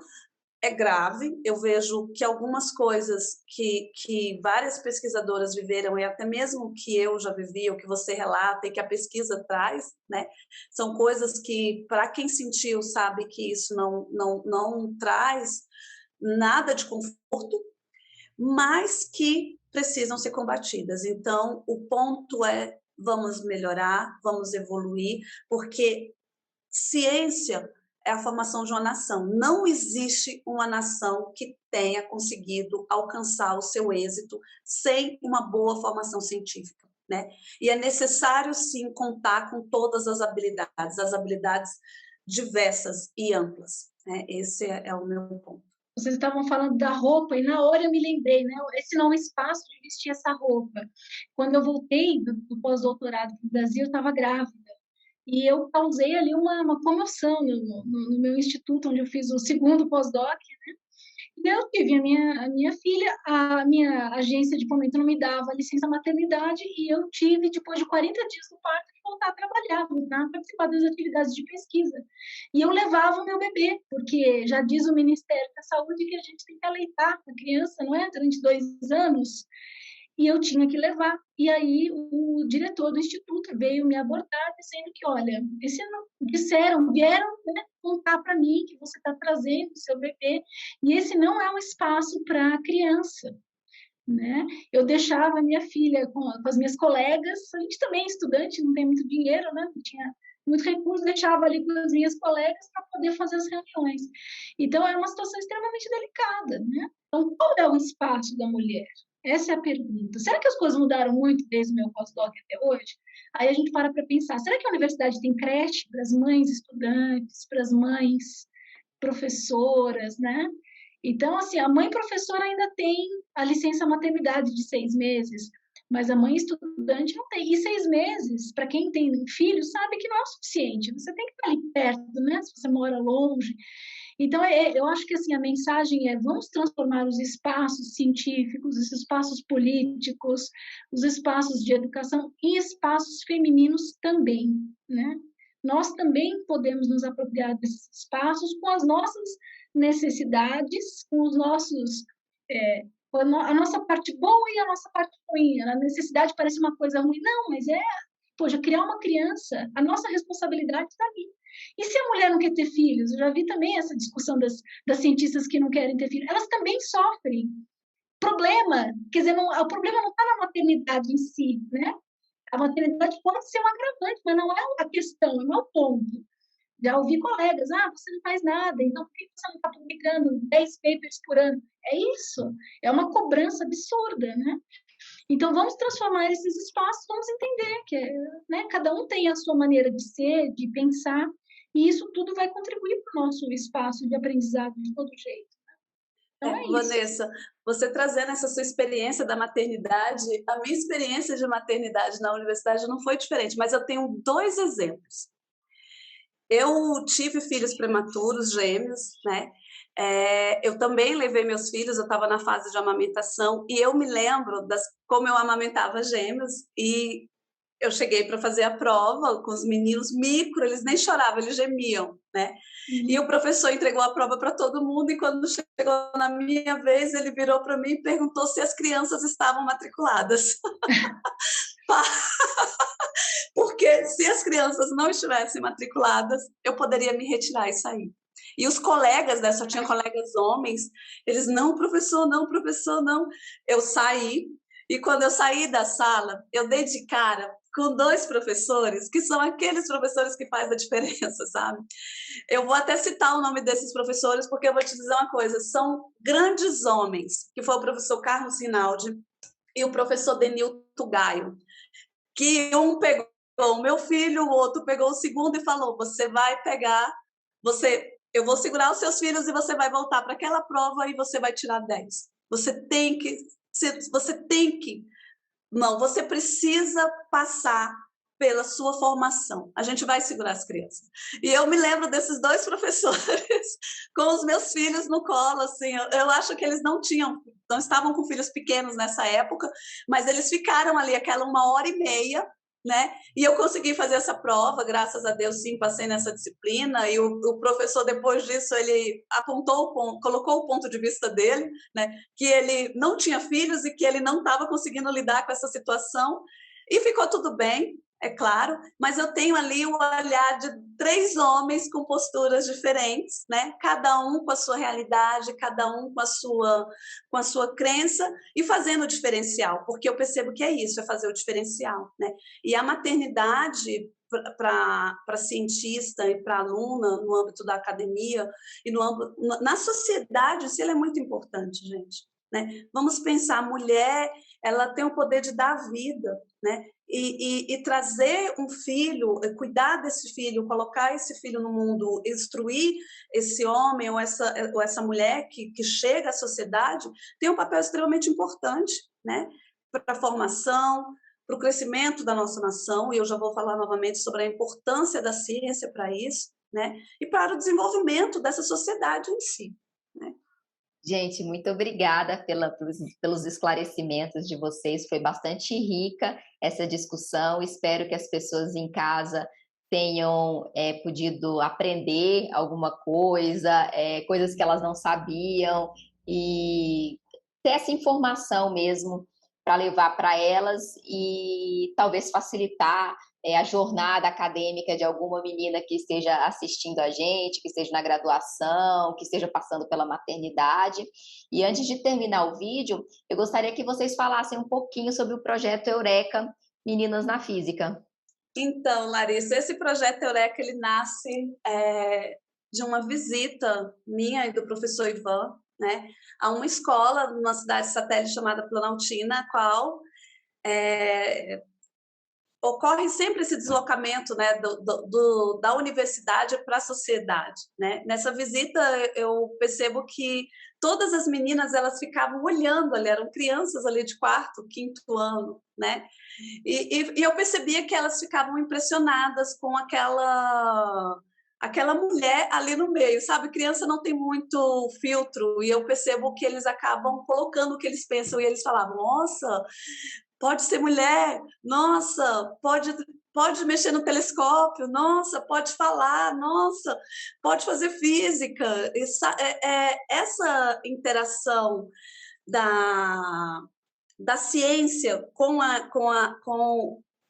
é grave, eu vejo que algumas coisas que várias pesquisadoras viveram, e até mesmo que eu já vivi, ou que você relata, e que a pesquisa traz, né, são coisas que, para quem sentiu, sabe que isso não traz nada de conforto, mas que precisam ser combatidas. Então, o ponto é, vamos melhorar, vamos evoluir, porque ciência é a formação de uma nação. Não existe uma nação que tenha conseguido alcançar o seu êxito sem uma boa formação científica, né? E é necessário, sim, contar com todas as habilidades diversas e amplas, né? Esse é o meu ponto. Vocês estavam falando da roupa e na hora eu me lembrei, né? Esse não é o espaço de vestir essa roupa. Quando eu voltei do pós-doutorado para o Brasil, eu estava grávida. E eu causei ali uma comoção no meu instituto, onde eu fiz o segundo pós-doc, né? E eu tive a minha filha, a minha agência de fomento não me dava licença maternidade, e eu tive, depois de 40 dias do parto, que voltar a trabalhar, voltar a participar das atividades de pesquisa. E eu levava o meu bebê, porque já diz o Ministério da Saúde que a gente tem que aleitar a criança, não é? Durante 2 anos. E eu tinha que levar. E aí o diretor do instituto veio me abordar dizendo que, olha, vieram, né, contar para mim que você está trazendo o seu bebê, e esse não é um espaço para criança, né? Eu deixava a minha filha com as minhas colegas, a gente também é estudante, não tem muito dinheiro, né? Não tinha muito recurso, deixava ali com as minhas colegas para poder fazer as reuniões. Então, é uma situação extremamente delicada, né? Então, qual é o espaço da mulher? Essa é a pergunta. Será que as coisas mudaram muito desde o meu pós-doc até hoje? Aí a gente para pensar, será que a universidade tem creche para as mães estudantes, para as mães professoras, né? Então, assim, a mãe professora ainda tem a licença maternidade de 6 meses, mas a mãe estudante não tem. E 6 meses, para quem tem filho, sabe que não é o suficiente. Você tem que estar ali perto, né? Se você mora longe. Então, eu acho que assim, a mensagem é: vamos transformar os espaços científicos, os espaços políticos, os espaços de educação em espaços femininos também, né? Nós também podemos nos apropriar desses espaços com as nossas necessidades, com os nossos, a nossa parte boa e a nossa parte ruim. A necessidade parece uma coisa ruim, não, mas poxa, criar uma criança, a nossa responsabilidade está ali. E se a mulher não quer ter filhos? Eu já vi também essa discussão das cientistas que não querem ter filhos. Elas também sofrem. Problema, quer dizer, o problema não está na maternidade em si, né? A maternidade pode ser um agravante, mas não é a questão, não é o ponto. Já ouvi colegas, você não faz nada, então por que você não está publicando 10 papers por ano? É isso, é uma cobrança absurda, né? Então, vamos transformar esses espaços, vamos entender que né, cada um tem a sua maneira de ser, de pensar, e isso tudo vai contribuir para o nosso espaço de aprendizado de todo jeito. Então, é isso. Vanessa, você trazendo essa sua experiência da maternidade, a minha experiência de maternidade na universidade não foi diferente, mas eu tenho 2 exemplos. Eu tive filhos prematuros, gêmeos, né? Eu também levei meus filhos, eu estava na fase de amamentação, e eu me lembro como eu amamentava gêmeos, e eu cheguei para fazer a prova com os meninos micro, eles nem choravam, eles gemiam, né? E o professor entregou a prova para todo mundo, e quando chegou na minha vez, ele virou para mim e perguntou se as crianças estavam matriculadas. Porque se as crianças não estivessem matriculadas, eu poderia me retirar e sair. E os colegas, né, só tinha colegas homens, eles, não, professor, não, professor, não. Eu saí, e quando eu saí da sala, eu dei de cara com 2 professores, que são aqueles professores que fazem a diferença, sabe? Eu vou até citar o nome desses professores, porque eu vou te dizer uma coisa, são grandes homens, que foi o professor Carlos Rinaldi e o professor Denilton Gaio, que um pegou o meu filho, o outro pegou o segundo e falou: você vai pegar, eu vou segurar os seus filhos e você vai voltar para aquela prova e você vai tirar 10. Você precisa passar pela sua formação. A gente vai segurar as crianças. E eu me lembro desses 2 professores com os meus filhos no colo, assim, eu acho que eles não estavam com filhos pequenos nessa época, mas eles ficaram ali aquela 1h30, né? E eu consegui fazer essa prova, graças a Deus, sim, passei nessa disciplina, e o professor, depois disso, ele colocou o ponto de vista dele, né? Que ele não tinha filhos e que ele não estava conseguindo lidar com essa situação, e ficou tudo bem, é claro, mas eu tenho ali o olhar de 3 homens com posturas diferentes, né? Cada um com a sua realidade, cada um com a sua crença, e fazendo o diferencial, porque eu percebo que é isso, é fazer o diferencial, né? E a maternidade para cientista e para aluna no âmbito da academia e na sociedade, isso é muito importante, gente, né? Vamos pensar, a mulher, ela tem o poder de dar vida, né? E trazer um filho, cuidar desse filho, colocar esse filho no mundo, instruir esse homem ou essa mulher que chega à sociedade, tem um papel extremamente importante, né? Para a formação, para o crescimento da nossa nação, e eu já vou falar novamente sobre a importância da ciência para isso, né? E para o desenvolvimento dessa sociedade em si, né? Gente, muito obrigada pelos esclarecimentos de vocês. Foi bastante rica essa discussão. Espero que as pessoas em casa tenham podido aprender alguma coisa, coisas que elas não sabiam, e ter essa informação mesmo para levar para elas e talvez facilitar a jornada acadêmica de alguma menina que esteja assistindo a gente, que esteja na graduação, que esteja passando pela maternidade. E antes de terminar o vídeo, eu gostaria que vocês falassem um pouquinho sobre o projeto Eureka Meninas na Física. Então, Larissa, esse projeto Eureka, ele nasce de uma visita minha e do professor Ivan, né, a uma escola numa cidade satélite chamada Planaltina, a qual ocorre sempre esse deslocamento, né, da universidade para a sociedade, né? Nessa visita eu percebo que todas as meninas, elas ficavam olhando ali, eram crianças ali de quarto, quinto ano, né? E eu percebia que elas ficavam impressionadas com aquela mulher ali no meio, sabe? Criança não tem muito filtro, e eu percebo que eles acabam colocando o que eles pensam, e eles falavam, nossa, pode ser mulher, nossa, pode mexer no telescópio, nossa, pode falar, nossa, pode fazer física. Essa interação da ciência com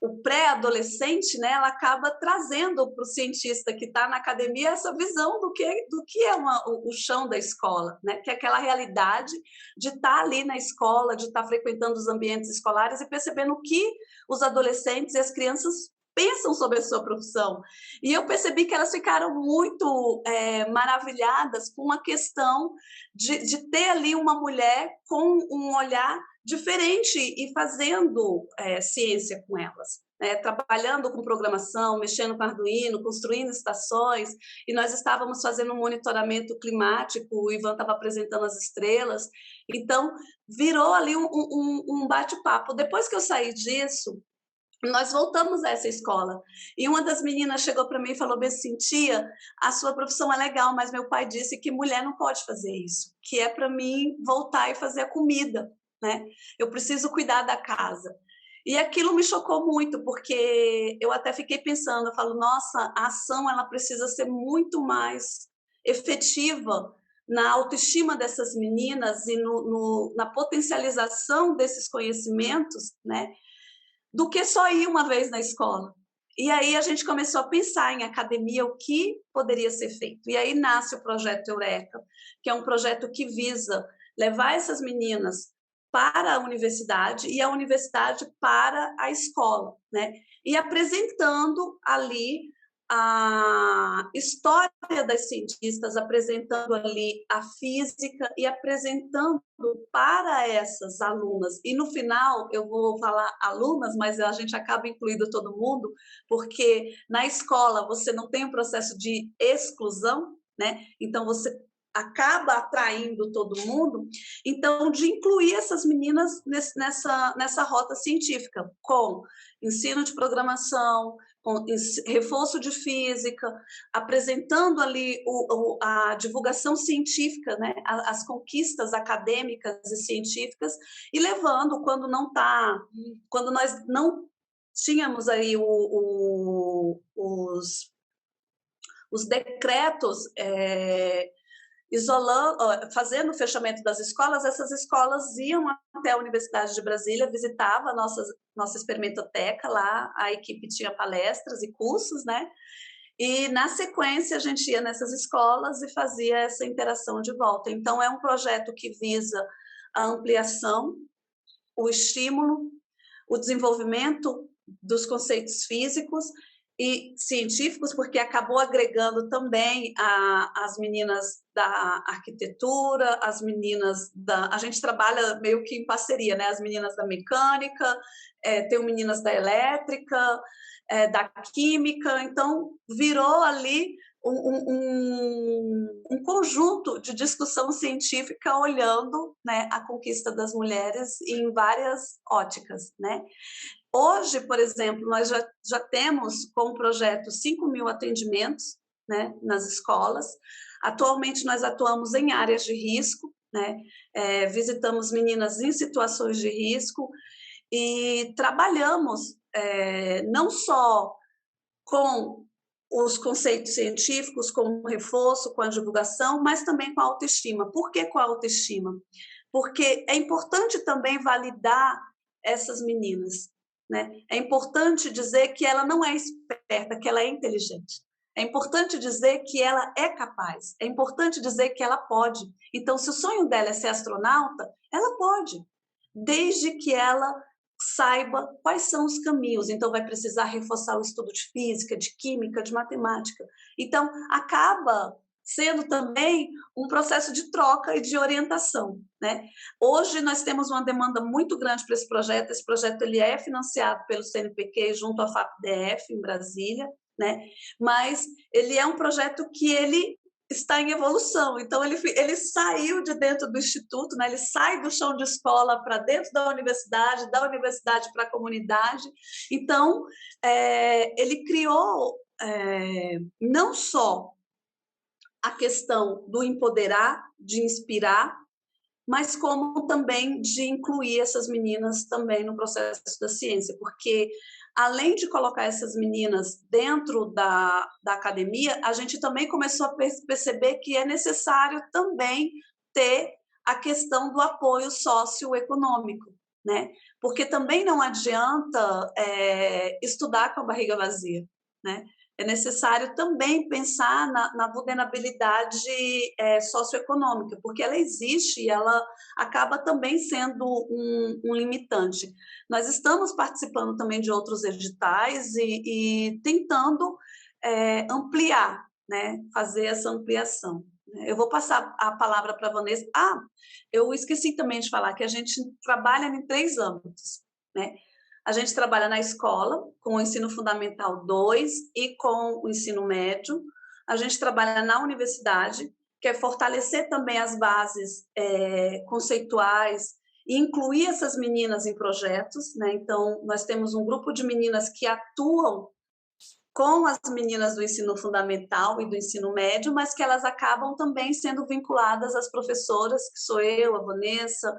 o pré-adolescente, né, ela acaba trazendo para o cientista que está na academia essa visão do que é o chão da escola, né, que é aquela realidade de estar ali na escola, de estar frequentando os ambientes escolares e percebendo o que os adolescentes e as crianças pensam sobre a sua profissão. E eu percebi que elas ficaram muito maravilhadas com a questão de ter ali uma mulher com um olhar diferente e fazendo ciência com elas, né? Trabalhando com programação, mexendo com Arduino, construindo estações, e nós estávamos fazendo um monitoramento climático, o Ivan estava apresentando as estrelas, então virou ali um bate-papo. Depois que eu saí disso, nós voltamos a essa escola, e uma das meninas chegou para mim e falou bem assim, tia, a sua profissão é legal, mas meu pai disse que mulher não pode fazer isso, que é para mim voltar e fazer a comida, né? Eu preciso cuidar da casa. E aquilo me chocou muito, porque eu até fiquei pensando, eu falo, nossa, a ação ela precisa ser muito mais efetiva na autoestima dessas meninas e na potencialização desses conhecimentos, né? Do que só ir uma vez na escola. E aí a gente começou a pensar em academia, o que poderia ser feito. E aí nasce o projeto Eureka, que é um projeto que visa levar essas meninas para a universidade e a universidade para a escola, né? E apresentando ali a história das cientistas, apresentando ali a física e apresentando para essas alunas. E no final, eu vou falar alunas, mas a gente acaba incluindo todo mundo, porque na escola você não tem um processo de exclusão, né? Então você acaba atraindo todo mundo, então de incluir essas meninas nessa rota científica, com ensino de programação, com reforço de física, apresentando ali a divulgação científica, né, as conquistas acadêmicas e científicas, e levando, quando nós não tínhamos aí os decretos fazendo o fechamento das escolas, essas escolas iam até a Universidade de Brasília, visitava a nossa experimentoteca lá, a equipe tinha palestras e cursos, né? E na sequência a gente ia nessas escolas e fazia essa interação de volta. Então é um projeto que visa a ampliação, o estímulo, o desenvolvimento dos conceitos físicos e científicos, porque acabou agregando também as meninas da arquitetura, as meninas a gente trabalha meio que em parceria, né? As meninas da mecânica, tem meninas da elétrica, da química, então virou ali um conjunto de discussão científica olhando, né, a conquista das mulheres em várias óticas, né? Hoje, por exemplo, nós já temos com o projeto 5.000 atendimentos, né, nas escolas. Atualmente, nós atuamos em áreas de risco, né? Visitamos meninas em situações de risco e trabalhamos não só com os conceitos científicos, com o reforço, com a divulgação, mas também com a autoestima. Por que com a autoestima? Porque é importante também validar essas meninas, né? É importante dizer que ela não é esperta, que ela é inteligente. É importante dizer que ela é capaz. É importante dizer que ela pode. Então, se o sonho dela é ser astronauta, ela pode, desde que ela saiba quais são os caminhos. Então, vai precisar reforçar o estudo de física, de química, de matemática. Então, acaba sendo também um processo de troca e de orientação, né? Hoje nós temos uma demanda muito grande para esse projeto. Esse projeto ele é financiado pelo CNPq junto à FAPDF em Brasília, né? Mas ele é um projeto que ele está em evolução. Então ele saiu de dentro do instituto, né? Ele sai do chão de escola para dentro da universidade para a comunidade. Então ele criou não só a questão do empoderar, de inspirar, mas como também de incluir essas meninas também no processo da ciência, porque além de colocar essas meninas dentro da academia, a gente também começou a perceber que é necessário também ter a questão do apoio socioeconômico, né? Porque também não adianta estudar com a barriga vazia, né? É necessário também pensar na vulnerabilidade socioeconômica, porque ela existe e ela acaba também sendo um limitante. Nós estamos participando também de outros editais e tentando ampliar, né? Fazer essa ampliação. Eu vou passar a palavra para a Vanessa. Eu esqueci também de falar que a gente trabalha em 3 âmbitos, né? A gente trabalha na escola, com o ensino fundamental 2 e com o ensino médio. A gente trabalha na universidade, que é fortalecer também as bases conceituais e incluir essas meninas em projetos, né? Então, nós temos um grupo de meninas que atuam com as meninas do ensino fundamental e do ensino médio, mas que elas acabam também sendo vinculadas às professoras, que sou eu, a Vanessa.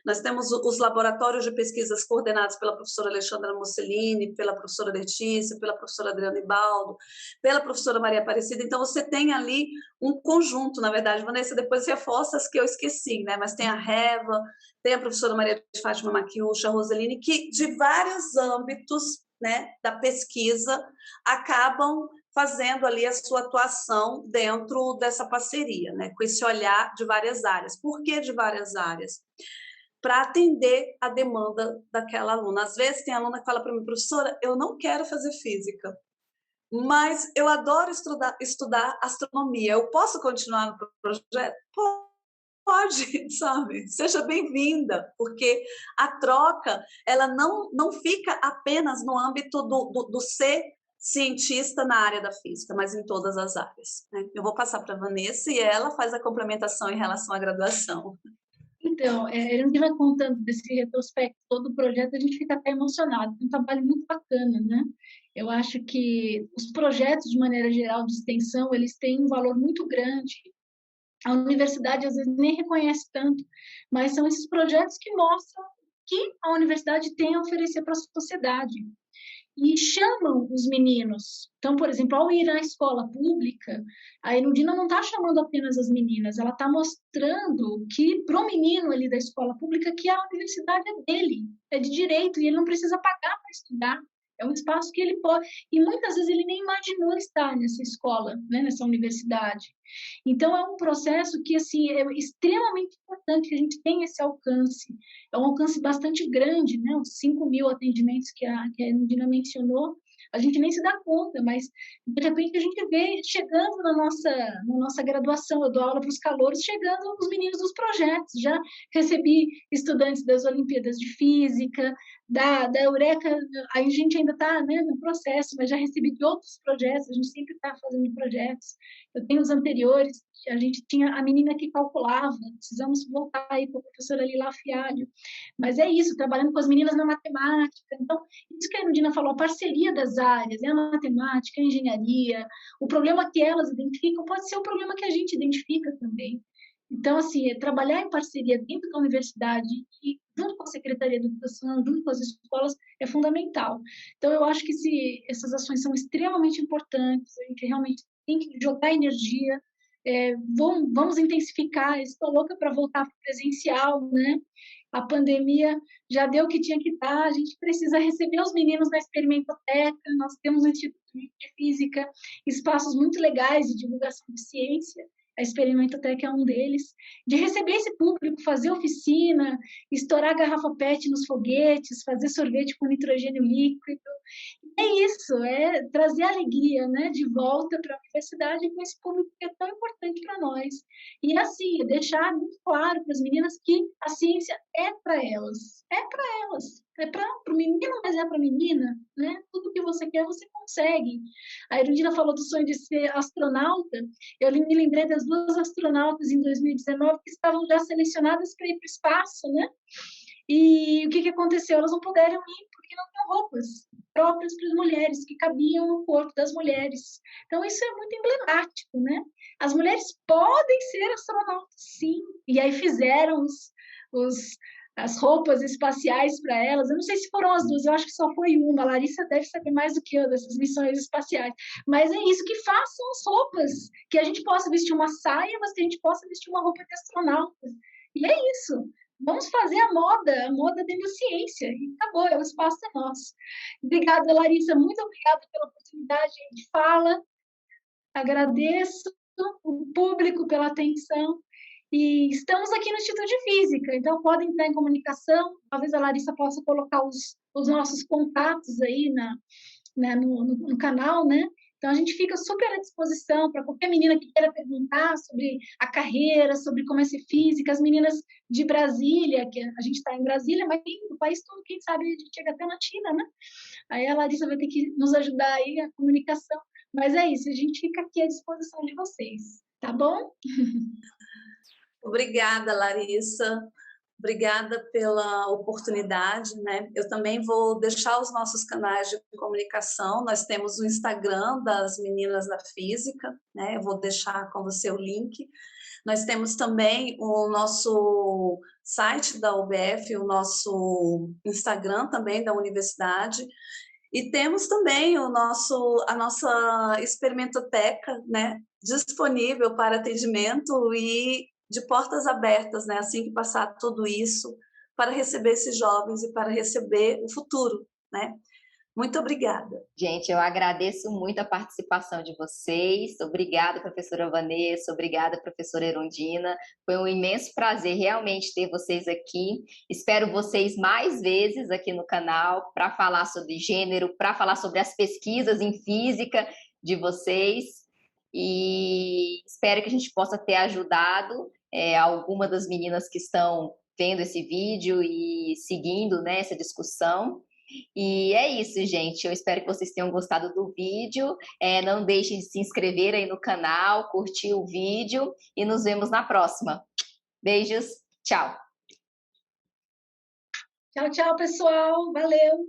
Nós temos os laboratórios de pesquisas coordenados pela professora Alexandra Mocelini, pela professora Letícia, pela professora Adriana Ibaldo, pela professora Maria Aparecida. Então, você tem ali um conjunto, na verdade. Vanessa, depois reforça as que eu esqueci, né? Mas tem a Reva, tem a professora Maria de Fátima Maquiúcha, a Roseline, que de vários âmbitos, né, da pesquisa, acabam fazendo ali a sua atuação dentro dessa parceria, né, com esse olhar de várias áreas. Por que de várias áreas? Para atender a demanda daquela aluna. Às vezes tem aluna que fala para mim, professora, eu não quero fazer física, mas eu adoro estudar astronomia. Eu posso continuar no projeto? Pode, sabe? Seja bem-vinda, porque a troca ela não fica apenas no âmbito do ser cientista na área da física, mas em todas as áreas, né? Eu vou passar para a Vanessa e ela faz a complementação em relação à graduação. Então, a gente vai contando desse retrospecto todo o projeto, a gente fica até emocionado, é um trabalho muito bacana, né? Eu acho que os projetos, de maneira geral, de extensão, eles têm um valor muito grande. A universidade, às vezes, nem reconhece tanto, mas são esses projetos que mostram que a universidade tem a oferecer para a sociedade. E chamam os meninos. Então, por exemplo, ao ir à escola pública, a Erundina não está chamando apenas as meninas, ela está mostrando que, para o menino ali da escola pública, que a universidade é dele, é de direito, e ele não precisa pagar para estudar. É um espaço que ele pode... E muitas vezes ele nem imaginou estar nessa escola, né, nessa universidade. Então, é um processo que, assim, é extremamente importante que a gente tenha esse alcance. É um alcance bastante grande, né? Os 5.000 atendimentos que a Erundina mencionou, a gente nem se dá conta, mas, de repente, a gente vê chegando na nossa graduação, eu dou aula para os calouros, chegando os meninos dos projetos. Já recebi estudantes das Olimpíadas de Física, da Eureka, a gente ainda está, né, no processo, mas já recebi de outros projetos, a gente sempre está fazendo projetos. Eu tenho os anteriores, a gente tinha a menina que calculava, precisamos voltar aí com a professora Lila Fialho, mas é isso, trabalhando com as meninas na matemática. Então, isso que a Erundina falou, a parceria das áreas, a matemática, a engenharia, o problema que elas identificam pode ser o problema que a gente identifica também. Então, assim, trabalhar em parceria dentro da universidade e junto com a Secretaria de Educação, junto com as escolas, é fundamental. Então, eu acho que essas ações são extremamente importantes, a gente realmente tem que jogar energia, vamos intensificar, estou louca para voltar para o presencial, né? A pandemia já deu o que tinha que dar, a gente precisa receber os meninos na Experimentoteca, nós temos um Instituto de Física, espaços muito legais de divulgação de ciência, a Experimentoteca é um deles, de receber esse público, fazer oficina, estourar garrafa PET nos foguetes, fazer sorvete com nitrogênio líquido. É isso, é trazer alegria, né, de volta para a universidade com esse público que é tão importante para nós. E assim, deixar muito claro para as meninas que a ciência é para elas. É para elas. É para o menino, mas é para a menina, né? Tudo que você quer, você consegue. A Erundina falou do sonho de ser astronauta. Eu me lembrei das 2 astronautas em 2019 que estavam já selecionadas para ir para o espaço, né? E o que aconteceu? Elas não puderam ir porque não tinham roupas próprias para as mulheres, que cabiam no corpo das mulheres. Então, isso é muito emblemático, né? As mulheres podem ser astronautas, sim. E aí fizeram as roupas espaciais para elas. Eu não sei se foram as 2, eu acho que só foi uma. A Larissa deve saber mais do que eu dessas missões espaciais. Mas é isso, que façam as roupas, que a gente possa vestir uma saia, mas que a gente possa vestir uma roupa de astronauta. E é isso. Vamos fazer a moda dentro da ciência. E acabou, o espaço é nosso. Obrigada, Larissa. Muito obrigada pela oportunidade de fala. Agradeço o público pela atenção. E estamos aqui no Instituto de Física, então podem entrar em comunicação. Talvez a Larissa possa colocar os nossos contatos aí no canal, né? Então, a gente fica super à disposição para qualquer menina que queira perguntar sobre a carreira, sobre como é ser física, as meninas de Brasília, que a gente está em Brasília, mas no país todo, quem sabe, a gente chega até na China, né? Aí a Larissa vai ter que nos ajudar aí a comunicação. Mas é isso, a gente fica aqui à disposição de vocês, tá bom? Obrigada, Larissa. Obrigada pela oportunidade, né? Eu também vou deixar os nossos canais de comunicação. Nós temos o Instagram das Meninas da Física, né? Eu vou deixar com você o link. Nós temos também o nosso site da UBF, o nosso Instagram também da universidade. E temos também a nossa experimentoteca, né? Disponível para atendimento e de portas abertas, né? Assim que passar tudo isso, para receber esses jovens e para receber o futuro, né? Muito obrigada. Gente, eu agradeço muito a participação de vocês. Obrigada, professora Vanessa. Obrigada, professora Erundina. Foi um imenso prazer realmente ter vocês aqui. Espero vocês mais vezes aqui no canal para falar sobre gênero, para falar sobre as pesquisas em física de vocês. E espero que a gente possa ter ajudado alguma das meninas que estão vendo esse vídeo e seguindo, né, essa discussão. E é isso, gente. Eu espero que vocês tenham gostado do vídeo. Não deixem de se inscrever aí no canal, curtir o vídeo e nos vemos na próxima. Beijos, tchau. Tchau, tchau, pessoal. Valeu.